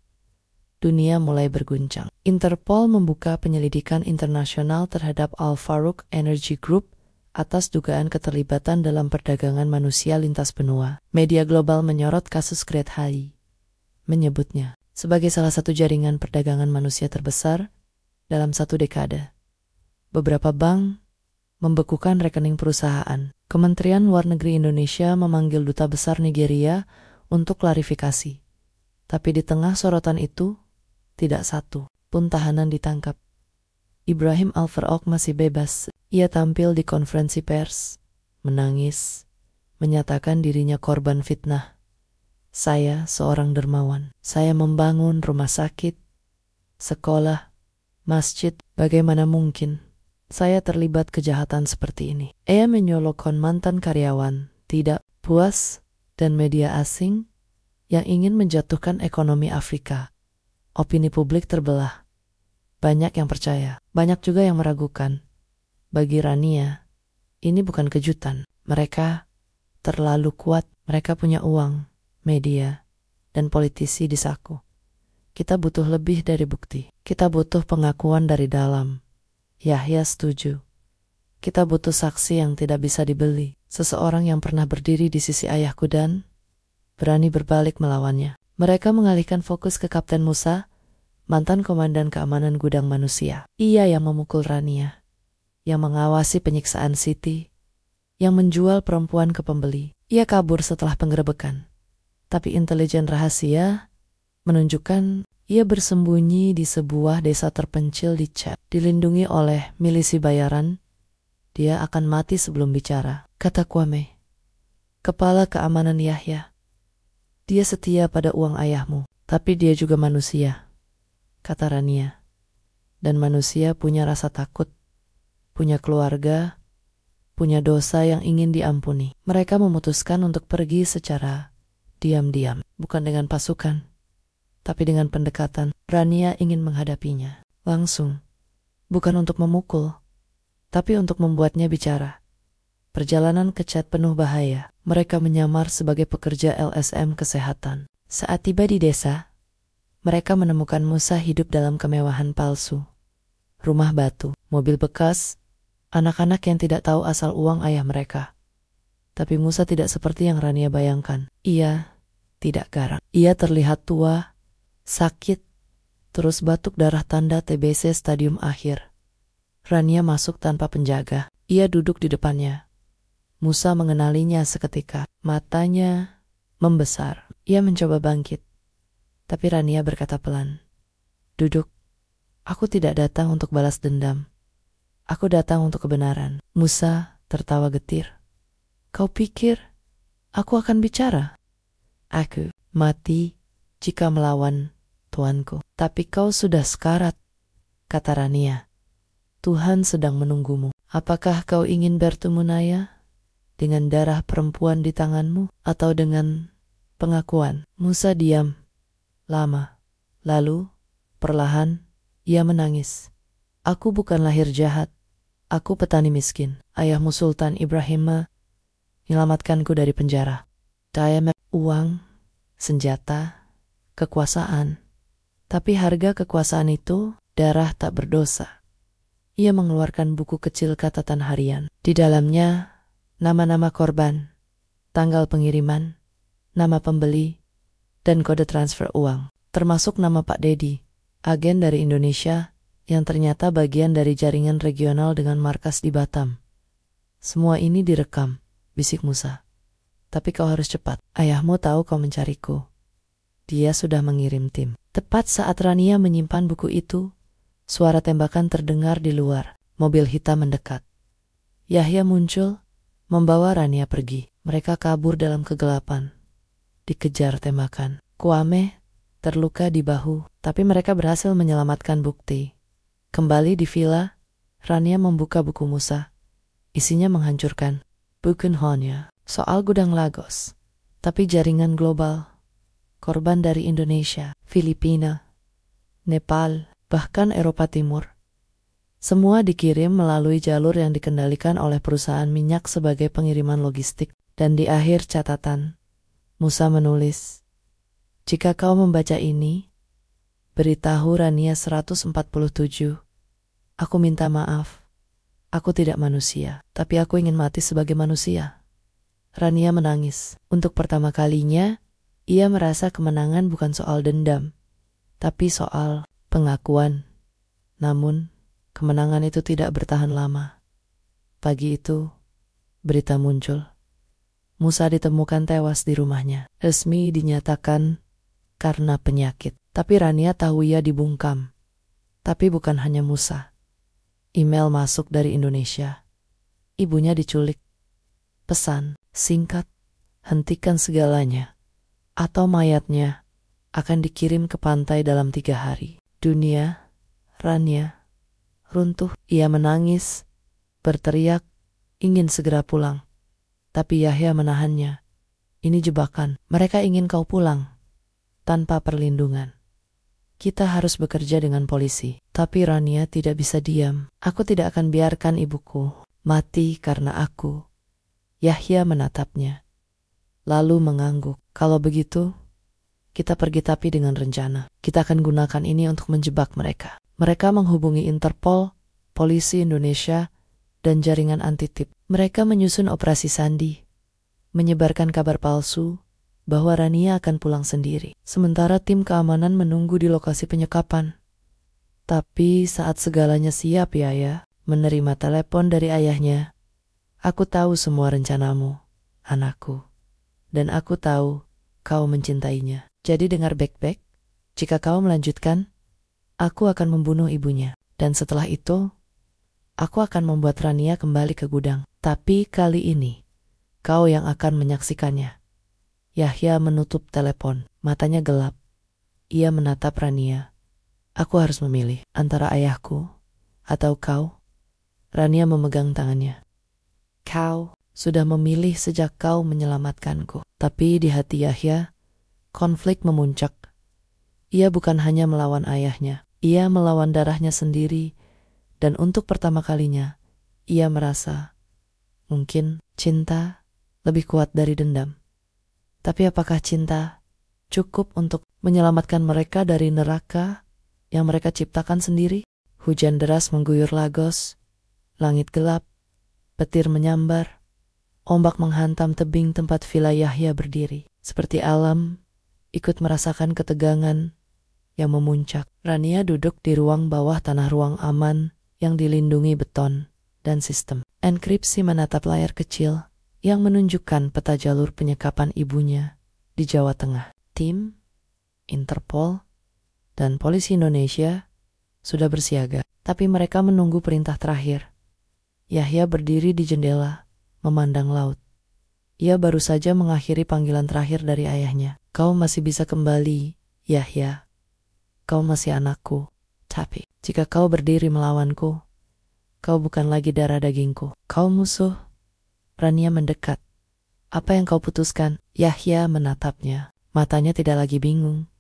dunia mulai berguncang. Interpol membuka penyelidikan internasional terhadap Al-Faruq Energy Group atas dugaan keterlibatan dalam perdagangan manusia lintas benua. Media global menyorot kasus Great High, menyebutnya sebagai salah satu jaringan perdagangan manusia terbesar dalam 1 dekade. Beberapa bank membekukan rekening perusahaan. Kementerian Luar Negeri Indonesia memanggil Duta Besar Nigeria untuk klarifikasi. Tapi di tengah sorotan itu, tidak satu pun tahanan ditangkap. Ibrahim Al-Faruq masih bebas. Ia tampil di konferensi pers, menangis, menyatakan dirinya korban fitnah. "Saya seorang dermawan. Saya membangun rumah sakit, sekolah, masjid. Bagaimana mungkin saya terlibat kejahatan seperti ini?" Ia menyolokkan mantan karyawan, tidak puas, dan media asing yang ingin menjatuhkan ekonomi Afrika. Opini publik terbelah. Banyak yang percaya, banyak juga yang meragukan. Bagi Rania, ini bukan kejutan. Mereka terlalu kuat. Mereka punya uang, media, dan politisi di saku. Kita butuh lebih dari bukti. Kita butuh pengakuan dari dalam. Yahya setuju. Kita butuh saksi yang tidak bisa dibeli. Seseorang yang pernah berdiri di sisi ayahku dan berani berbalik melawannya. Mereka mengalihkan fokus ke Kapten Musa, mantan komandan keamanan gudang manusia. Ia yang memukul Rania, yang mengawasi penyiksaan Siti, yang menjual perempuan ke pembeli. Ia kabur setelah penggerebekan. Tapi intelijen rahasia menunjukkan ia bersembunyi di sebuah desa terpencil di Chad. Dilindungi oleh milisi bayaran, dia akan mati sebelum bicara, kata Kwame, kepala keamanan Yahya. Dia setia pada uang ayahmu, tapi dia juga manusia, kata Rania. Dan manusia punya rasa takut, punya keluarga, punya dosa yang ingin diampuni. Mereka memutuskan untuk pergi secara diam-diam, bukan dengan pasukan, tapi dengan pendekatan. Rania ingin menghadapinya langsung, bukan untuk memukul, tapi untuk membuatnya bicara. Perjalanan ke Chad penuh bahaya. Mereka menyamar sebagai pekerja LSM kesehatan. Saat tiba di desa, mereka menemukan Musa hidup dalam kemewahan palsu. Rumah batu, mobil bekas, anak-anak yang tidak tahu asal uang ayah mereka. Tapi Musa tidak seperti yang Rania bayangkan. Ia tidak garang. Ia terlihat tua, sakit, terus batuk darah tanda TBC stadium akhir. Rania masuk tanpa penjaga. Ia duduk di depannya. Musa mengenalinya seketika. Matanya membesar. Ia mencoba bangkit. Tapi Rania berkata pelan, "Duduk. Aku tidak datang untuk balas dendam. Aku datang untuk kebenaran." Musa tertawa getir. "Kau pikir aku akan bicara? Aku mati jika melawan tuanku. Tapi kau sudah sekarat," kata Rania. "Tuhan sedang menunggumu. Apakah kau ingin bertemu Naya dengan darah perempuan di tanganmu atau dengan pengakuan?" Musa diam lama. Lalu, perlahan, ia menangis. "Aku bukan lahir jahat. Aku petani miskin. Ayahmu Sultan Ibrahim menyelamatkanku dari penjara. Daya uang, senjata, kekuasaan. Tapi harga kekuasaan itu darah tak berdosa." Ia mengeluarkan buku kecil catatan harian. Di dalamnya, nama-nama korban, tanggal pengiriman, nama pembeli, dan kode transfer uang. Termasuk nama Pak Dedi, agen dari Indonesia yang ternyata bagian dari jaringan regional dengan markas di Batam. "Semua ini direkam," bisik Musa. "Tapi kau harus cepat. Ayahmu tahu kau mencariku. Dia sudah mengirim tim." Tepat saat Rania menyimpan buku itu, suara tembakan terdengar di luar. Mobil hitam mendekat. Yahya muncul, membawa Rania pergi. Mereka kabur dalam kegelapan, dikejar tembakan. Kwame terluka di bahu, tapi mereka berhasil menyelamatkan bukti. Kembali di villa, Rania membuka buku Musa. Isinya menghancurkan. Bukan hanya soal gudang Lagos, tapi jaringan global. Korban dari Indonesia, Filipina, Nepal, bahkan Eropa Timur. Semua dikirim melalui jalur yang dikendalikan oleh perusahaan minyak sebagai pengiriman logistik. Dan di akhir catatan, Musa menulis, "Jika kau membaca ini, beritahu Rania 147, aku minta maaf. Aku tidak manusia, tapi aku ingin mati sebagai manusia." Rania menangis. Untuk pertama kalinya, ia merasa kemenangan bukan soal dendam, tapi soal pengakuan. Namun, kemenangan itu tidak bertahan lama. Pagi itu, berita muncul. Musa ditemukan tewas di rumahnya. Resmi dinyatakan karena penyakit. Tapi Rania tahu ia dibungkam. Tapi bukan hanya Musa. Email masuk dari Indonesia. Ibunya diculik. Pesan singkat, "Hentikan segalanya, atau mayatnya akan dikirim ke pantai dalam 3 hari. Dunia, Rania, runtuh. Ia menangis, berteriak, ingin segera pulang. Tapi Yahya menahannya. "Ini jebakan. Mereka ingin kau pulang tanpa perlindungan. Kita harus bekerja dengan polisi." Tapi Rania tidak bisa diam. "Aku tidak akan biarkan ibuku mati karena aku." Yahya menatapnya, lalu mengangguk. "Kalau begitu, kita pergi tapi dengan rencana. Kita akan gunakan ini untuk menjebak mereka." Mereka menghubungi Interpol, polisi Indonesia, dan jaringan anti-tip. Mereka menyusun operasi sandi, menyebarkan kabar palsu bahwa Rania akan pulang sendiri. Sementara tim keamanan menunggu di lokasi penyekapan. Tapi saat segalanya siap, Yahya menerima telepon dari ayahnya. "Aku tahu semua rencanamu, anakku. Dan aku tahu kau mencintainya. Jadi dengar baik-baik, jika kau melanjutkan, aku akan membunuh ibunya. Dan setelah itu, aku akan membuat Rania kembali ke gudang. Tapi kali ini, kau yang akan menyaksikannya." Yahya menutup telepon, matanya gelap. Ia menatap Rania. "Aku harus memilih antara ayahku atau kau." Rania memegang tangannya. "Kau sudah memilih sejak kau menyelamatkanku." Tapi di hati Yahya, konflik memuncak. Ia bukan hanya melawan ayahnya, ia melawan darahnya sendiri. Dan untuk pertama kalinya, ia merasa mungkin cinta lebih kuat dari dendam. Tapi apakah cinta cukup untuk menyelamatkan mereka dari neraka yang mereka ciptakan sendiri? Hujan deras mengguyur Lagos, langit gelap, petir menyambar, Ombak menghantam tebing tempat villa Yahya berdiri. Seperti alam, ikut merasakan ketegangan yang memuncak. Rania duduk di ruang bawah tanah, ruang aman yang dilindungi beton dan sistem enkripsi, menatap layar kecil yang menunjukkan peta jalur penyekapan ibunya di Jawa Tengah. Tim Interpol dan polisi Indonesia sudah bersiaga, tapi mereka menunggu perintah terakhir. Yahya berdiri di jendela, memandang laut. Ia baru saja mengakhiri panggilan terakhir dari ayahnya. Kau masih bisa kembali, Yahya. Kau masih anakku. Tapi jika kau berdiri melawanku, kau bukan lagi darah dagingku. Kau musuh. Rania mendekat. Apa yang kau putuskan? Yahya menatapnya. Matanya tidak lagi bingung.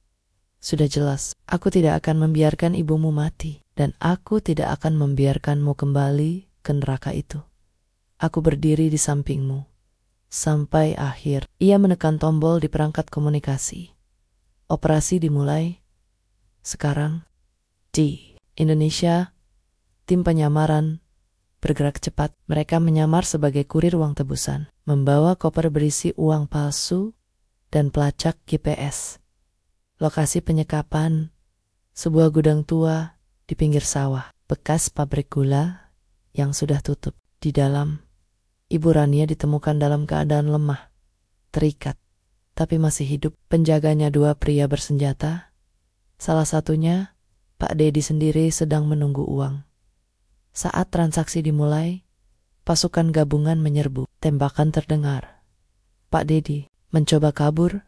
Sudah jelas, aku tidak akan membiarkan ibumu mati. Dan aku tidak akan membiarkanmu kembali ke neraka itu. Aku berdiri di sampingmu. Sampai akhir. Ia menekan tombol di perangkat komunikasi. Operasi dimulai. Sekarang, di Indonesia, tim penyamaran bergerak cepat. Mereka menyamar sebagai kurir uang tebusan, membawa koper berisi uang palsu dan pelacak GPS. Lokasi penyekapan, sebuah gudang tua di pinggir sawah, bekas pabrik gula yang sudah tutup. Di dalam, Ibu Rania ditemukan dalam keadaan lemah, terikat, tapi masih hidup. Penjaganya dua pria bersenjata. Salah satunya, Pak Dedi sendiri, sedang menunggu uang. Saat transaksi dimulai, pasukan gabungan menyerbu. Tembakan terdengar. Pak Dedi mencoba kabur,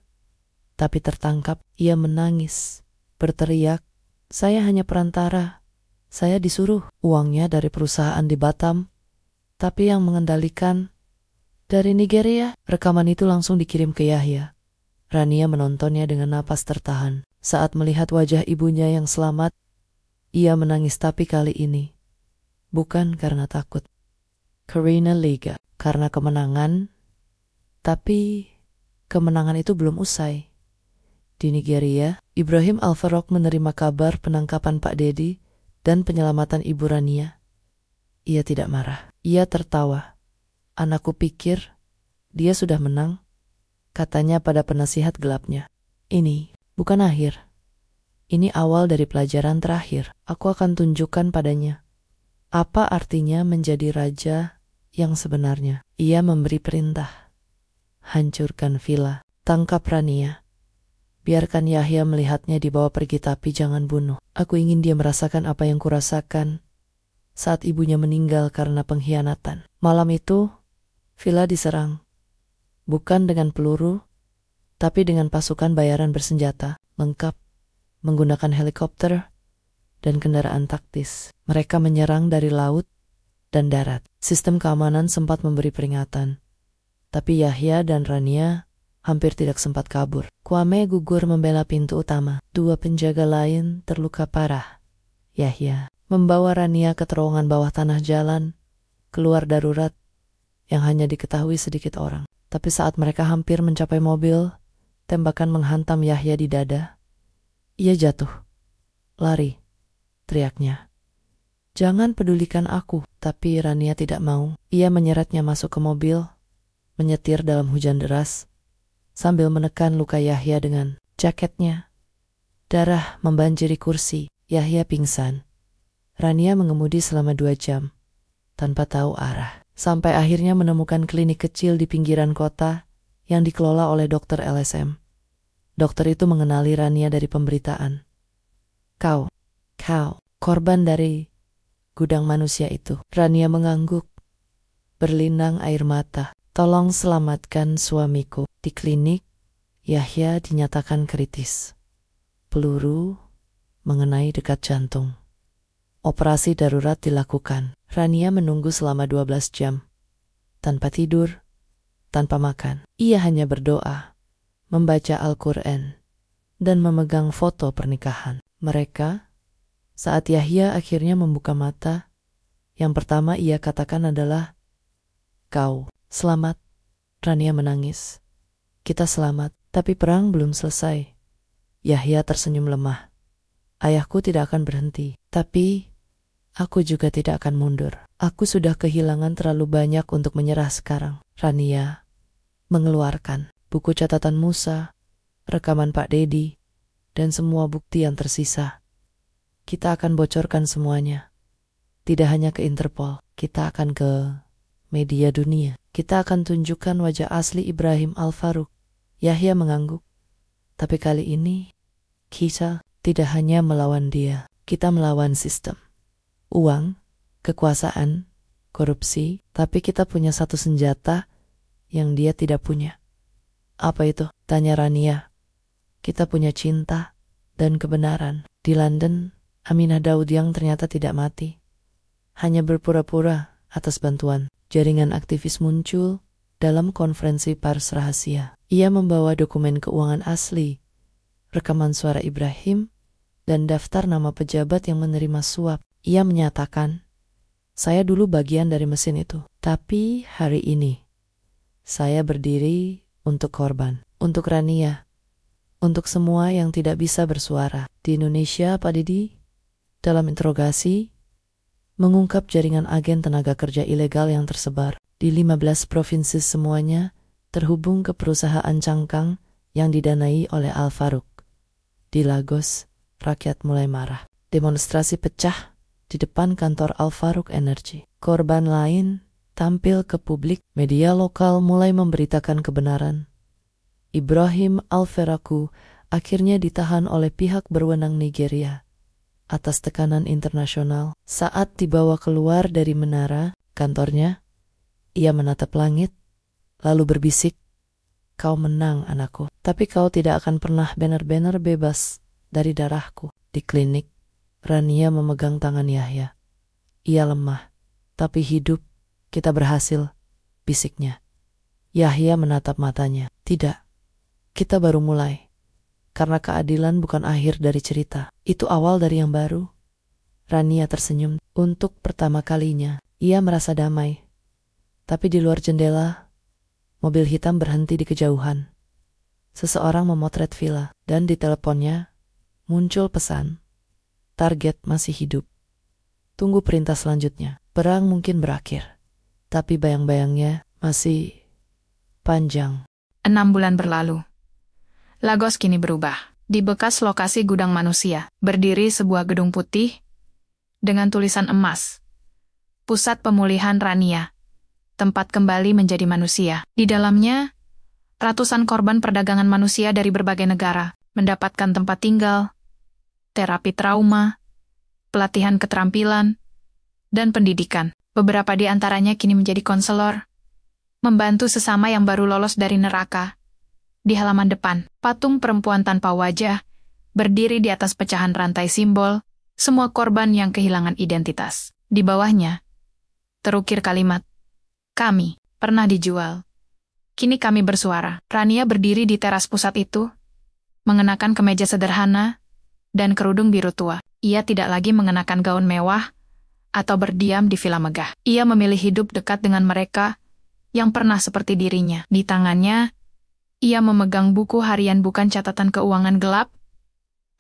tapi tertangkap. Ia menangis, berteriak, "Saya hanya perantara. Saya disuruh." Uangnya dari perusahaan di Batam, tapi yang mengendalikan dari Nigeria. Rekaman itu langsung dikirim ke Yahya. Rania menontonnya dengan napas tertahan. Saat melihat wajah ibunya yang selamat, ia menangis, tapi kali ini bukan karena takut. Karena lega, karena kemenangan. Tapi kemenangan itu belum usai. Di Nigeria, Ibrahim Al-Farouk menerima kabar penangkapan Pak Dedi dan penyelamatan Ibu Rania. Ia tidak marah. Ia tertawa. "Anakku pikir dia sudah menang," katanya pada penasihat gelapnya. "Ini bukan akhir. Ini awal dari pelajaran terakhir. Aku akan tunjukkan padanya apa artinya menjadi raja yang sebenarnya." Ia memberi perintah. "Hancurkan villa. Tangkap Rania. Biarkan Yahya melihatnya dibawa pergi, tapi jangan bunuh. Aku ingin dia merasakan apa yang kurasakan saat ibunya meninggal karena pengkhianatan." Malam itu, villa diserang. Bukan dengan peluru, tapi dengan pasukan bayaran bersenjata, lengkap, menggunakan helikopter dan kendaraan taktis. Mereka menyerang dari laut dan darat. Sistem keamanan sempat memberi peringatan, tapi Yahya dan Rania hampir tidak sempat kabur. Kwame gugur membela pintu utama. Dua penjaga lain terluka parah. Yahya membawa Rania ke terowongan bawah tanah jalan keluar darurat yang hanya diketahui sedikit orang. Tapi saat mereka hampir mencapai mobil, tembakan menghantam Yahya di dada. Ia jatuh. "Lari," teriaknya. "Jangan pedulikan aku." Tapi Rania tidak mau. Ia menyeretnya masuk ke mobil, menyetir dalam hujan deras, sambil menekan luka Yahya dengan jaketnya. Darah membanjiri kursi. Yahya pingsan. Rania mengemudi selama 2 jam, tanpa tahu arah. Sampai akhirnya menemukan klinik kecil di pinggiran kota yang dikelola oleh dokter LSM. Dokter itu mengenali Rania dari pemberitaan. Kau, korban dari gudang manusia itu." Rania mengangguk, berlinang air mata. "Tolong selamatkan suamiku." Di klinik, Yahya dinyatakan kritis. Peluru mengenai dekat jantung. Operasi darurat dilakukan. Rania menunggu selama 12 jam. Tanpa tidur, tanpa makan. Ia hanya berdoa, membaca Al-Quran, dan memegang foto pernikahan mereka. Saat Yahya akhirnya membuka mata, yang pertama ia katakan adalah, "Kau selamat." Rania menangis. "Kita selamat, tapi perang belum selesai." Yahya tersenyum lemah. "Ayahku tidak akan berhenti, tapi Aku juga tidak akan mundur. Aku sudah kehilangan terlalu banyak untuk menyerah sekarang. Rania mengeluarkan buku catatan Musa, rekaman Pak Dedi, dan semua bukti yang tersisa. Kita akan bocorkan semuanya. Tidak hanya ke Interpol, kita akan ke media dunia. Kita akan tunjukkan wajah asli Ibrahim Al-Faruq. Yahya mengangguk. Tapi kali ini, kita tidak hanya melawan dia. Kita melawan sistem. Uang, kekuasaan, korupsi, tapi kita punya satu senjata yang dia tidak punya. Apa itu? Tanya Rania. Kita punya cinta dan kebenaran. Di London, Aminah Daud yang ternyata tidak mati. Hanya berpura-pura atas bantuan. Jaringan aktivis muncul dalam konferensi pers rahasia. Ia membawa dokumen keuangan asli, rekaman suara Ibrahim, dan daftar nama pejabat yang menerima suap. Ia menyatakan, saya dulu bagian dari mesin itu. Tapi hari ini, saya berdiri untuk korban, untuk Rania, untuk semua yang tidak bisa bersuara. Di Indonesia, Pak Didi, dalam interogasi, mengungkap jaringan agen tenaga kerja ilegal yang tersebar di 15 provinsi semuanya terhubung ke perusahaan cangkang yang didanai oleh Al-Faruq. Di Lagos, rakyat mulai marah. Demonstrasi pecah di depan kantor Al-Faruq Energy. Korban lain tampil ke publik. Media lokal mulai memberitakan kebenaran. Ibrahim Al-Faruq akhirnya ditahan oleh pihak berwenang Nigeria atas tekanan internasional. Saat dibawa keluar dari menara kantornya, ia menatap langit, lalu berbisik, kau menang anakku, tapi kau tidak akan pernah benar-benar bebas dari darahku. Di klinik, Rania memegang tangan Yahya. Ia lemah, tapi hidup. Kita berhasil, bisiknya. Yahya menatap matanya. Tidak, kita baru mulai. Karena keadilan bukan akhir dari cerita. Itu awal dari yang baru. Rania tersenyum. Untuk pertama kalinya, ia merasa damai. Tapi di luar jendela, mobil hitam berhenti di kejauhan. Seseorang memotret villa, dan di teleponnya muncul pesan. Target masih hidup. Tunggu perintah selanjutnya. Perang mungkin berakhir, tapi bayang-bayangnya masih panjang. 6 bulan berlalu. Lagos kini berubah. Di bekas lokasi gudang manusia, berdiri sebuah gedung putih dengan tulisan emas. Pusat Pemulihan Rania. Tempat kembali menjadi manusia. Di dalamnya, ratusan korban perdagangan manusia dari berbagai negara mendapatkan tempat tinggal, terapi trauma, pelatihan keterampilan, dan pendidikan. Beberapa di antaranya kini menjadi konselor, membantu sesama yang baru lolos dari neraka. Di halaman depan, patung perempuan tanpa wajah berdiri di atas pecahan rantai simbol, semua korban yang kehilangan identitas. Di bawahnya, terukir kalimat, kami pernah dijual. Kini kami bersuara. Rania berdiri di teras pusat itu, mengenakan kemeja sederhana dan kerudung biru tua. Ia tidak lagi mengenakan gaun mewah atau berdiam di villa megah. Ia memilih hidup dekat dengan mereka yang pernah seperti dirinya. Di tangannya, ia memegang buku harian, bukan catatan keuangan gelap,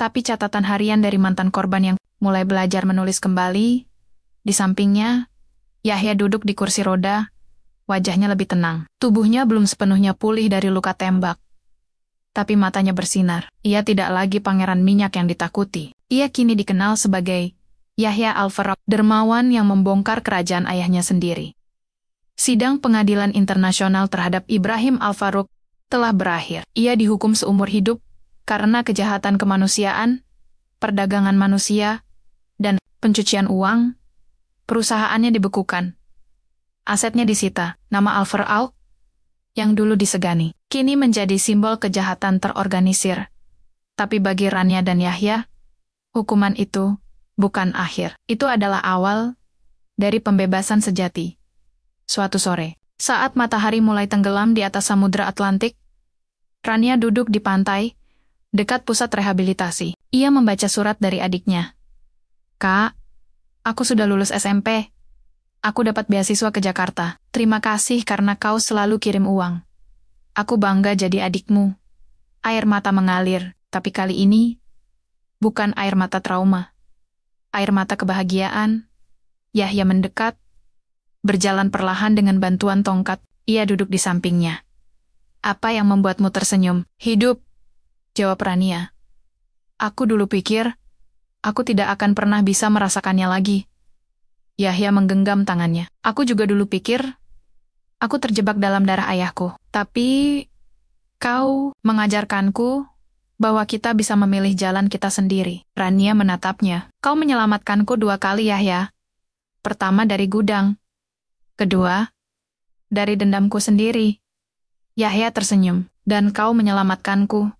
tapi catatan harian dari mantan korban yang mulai belajar menulis kembali. Di sampingnya, Yahya duduk di kursi roda, wajahnya lebih tenang. Tubuhnya belum sepenuhnya pulih dari luka tembak, tapi matanya bersinar. Ia tidak lagi pangeran minyak yang ditakuti. Ia kini dikenal sebagai Yahya Al-Faruq, dermawan yang membongkar kerajaan ayahnya sendiri. Sidang pengadilan internasional terhadap Ibrahim Al-Faruq telah berakhir. Ia dihukum seumur hidup karena kejahatan kemanusiaan, perdagangan manusia, dan pencucian uang. Perusahaannya dibekukan, asetnya disita. Nama Al-Faruq yang dulu disegani kini menjadi simbol kejahatan terorganisir. Tapi bagi Rania dan Yahya, hukuman itu bukan akhir. Itu adalah awal dari pembebasan sejati. Suatu sore, saat matahari mulai tenggelam di atas Samudra Atlantik, Rania duduk di pantai, dekat pusat rehabilitasi. Ia membaca surat dari adiknya. Kak, aku sudah lulus SMP. Aku dapat beasiswa ke Jakarta. Terima kasih karena kau selalu kirim uang. Aku bangga jadi adikmu. Air mata mengalir, tapi kali ini bukan air mata trauma. Air mata kebahagiaan Yahya mendekat, berjalan perlahan dengan bantuan tongkat. Ia duduk di sampingnya. Apa yang membuatmu tersenyum? Hidup, jawab Rania. Aku dulu pikir, aku tidak akan pernah bisa merasakannya lagi. Yahya menggenggam tangannya. Aku juga dulu pikir, aku terjebak dalam darah ayahku. Tapi, kau mengajarkanku bahwa kita bisa memilih jalan kita sendiri. Rania menatapnya. Kau menyelamatkanku 2 kali, Yahya. Pertama dari gudang. Kedua, dari dendamku sendiri. Yahya tersenyum. Dan kau menyelamatkanku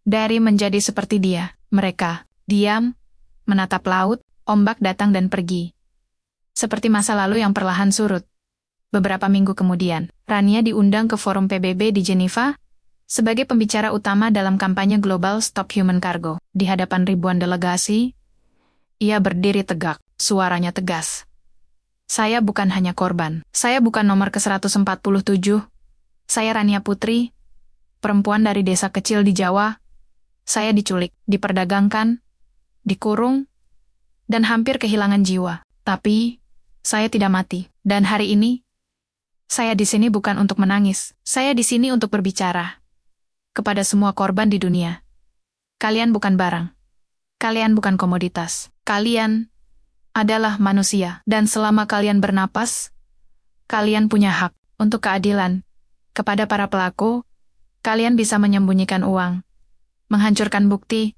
dari menjadi seperti dia. Mereka diam, menatap laut, ombak datang dan pergi. Seperti masa lalu yang perlahan surut. Beberapa minggu kemudian, Rania diundang ke forum PBB di Geneva sebagai pembicara utama dalam kampanye global Stop Human Cargo. Di hadapan ribuan delegasi, ia berdiri tegak, suaranya tegas. Saya bukan hanya korban. Saya bukan nomor ke-147. Saya Rania Putri, perempuan dari desa kecil di Jawa. Saya diculik, diperdagangkan, dikurung, dan hampir kehilangan jiwa. Tapi, saya tidak mati. Dan hari ini, saya di sini bukan untuk menangis. Saya di sini untuk berbicara kepada semua korban di dunia. Kalian bukan barang. Kalian bukan komoditas. Kalian adalah manusia. Dan selama kalian bernapas, kalian punya hak untuk keadilan. Kepada para pelaku, kalian bisa menyembunyikan uang, menghancurkan bukti,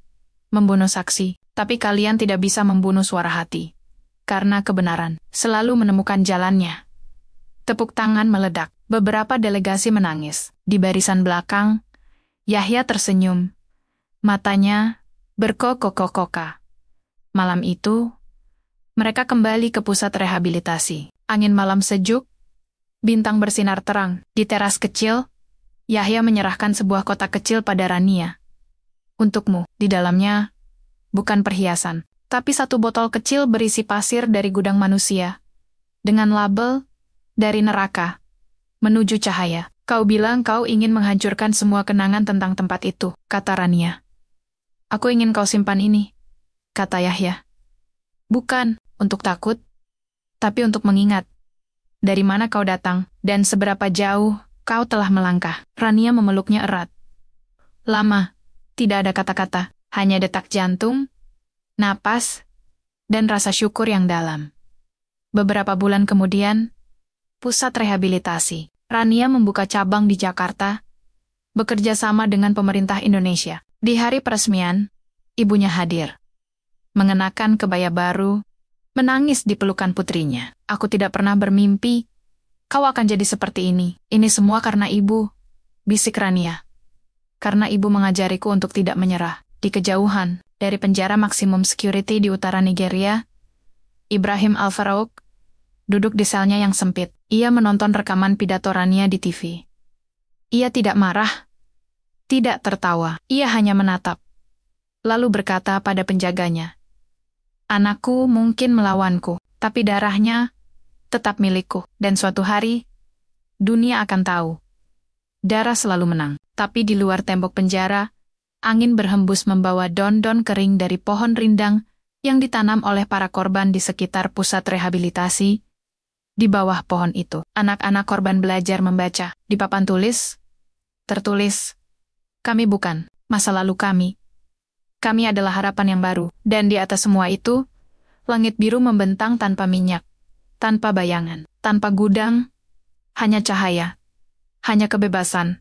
membunuh saksi. Tapi kalian tidak bisa membunuh suara hati. Karena kebenaran selalu menemukan jalannya. Tepuk tangan meledak. Beberapa delegasi menangis. Di barisan belakang, Yahya tersenyum. Matanya berkokok-koka. Malam itu, mereka kembali ke pusat rehabilitasi. Angin malam sejuk, bintang bersinar terang. Di teras kecil, Yahya menyerahkan sebuah kotak kecil pada Rania. Untukmu, di dalamnya, bukan perhiasan, tapi 1 botol kecil berisi pasir dari gudang manusia. Dengan label, dari neraka, menuju cahaya. Kau bilang kau ingin menghancurkan semua kenangan tentang tempat itu, kata Rania. Aku ingin kau simpan ini, kata Yahya. Bukan untuk takut, tapi untuk mengingat. Dari mana kau datang, dan seberapa jauh kau telah melangkah. Rania memeluknya erat. Lama, tidak ada kata-kata, hanya detak jantung, napas, dan rasa syukur yang dalam. Beberapa bulan kemudian, pusat rehabilitasi. Rania membuka cabang di Jakarta, bekerja sama dengan pemerintah Indonesia. Di hari peresmian, ibunya hadir. Mengenakan kebaya baru, menangis di pelukan putrinya. Aku tidak pernah bermimpi, kau akan jadi seperti ini. Ini semua karena ibu, bisik Rania. Karena ibu mengajariku untuk tidak menyerah. Di kejauhan, dari penjara maksimum security di utara Nigeria, Ibrahim Al-Farouk duduk di selnya yang sempit. Ia menonton rekaman pidato Rania di TV. Ia tidak marah, tidak tertawa. Ia hanya menatap. Lalu berkata pada penjaganya, anakku mungkin melawanku, tapi darahnya tetap milikku. Dan suatu hari, dunia akan tahu. Darah selalu menang. Tapi di luar tembok penjara, angin berhembus membawa daun-daun kering dari pohon rindang yang ditanam oleh para korban di sekitar pusat rehabilitasi. Di bawah pohon itu, anak-anak korban belajar membaca. Di papan tulis, tertulis, kami bukan masa lalu kami. Kami adalah harapan yang baru. Dan di atas semua itu, langit biru membentang tanpa minyak, tanpa bayangan, tanpa gudang, hanya cahaya, hanya kebebasan,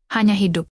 hanya hidup.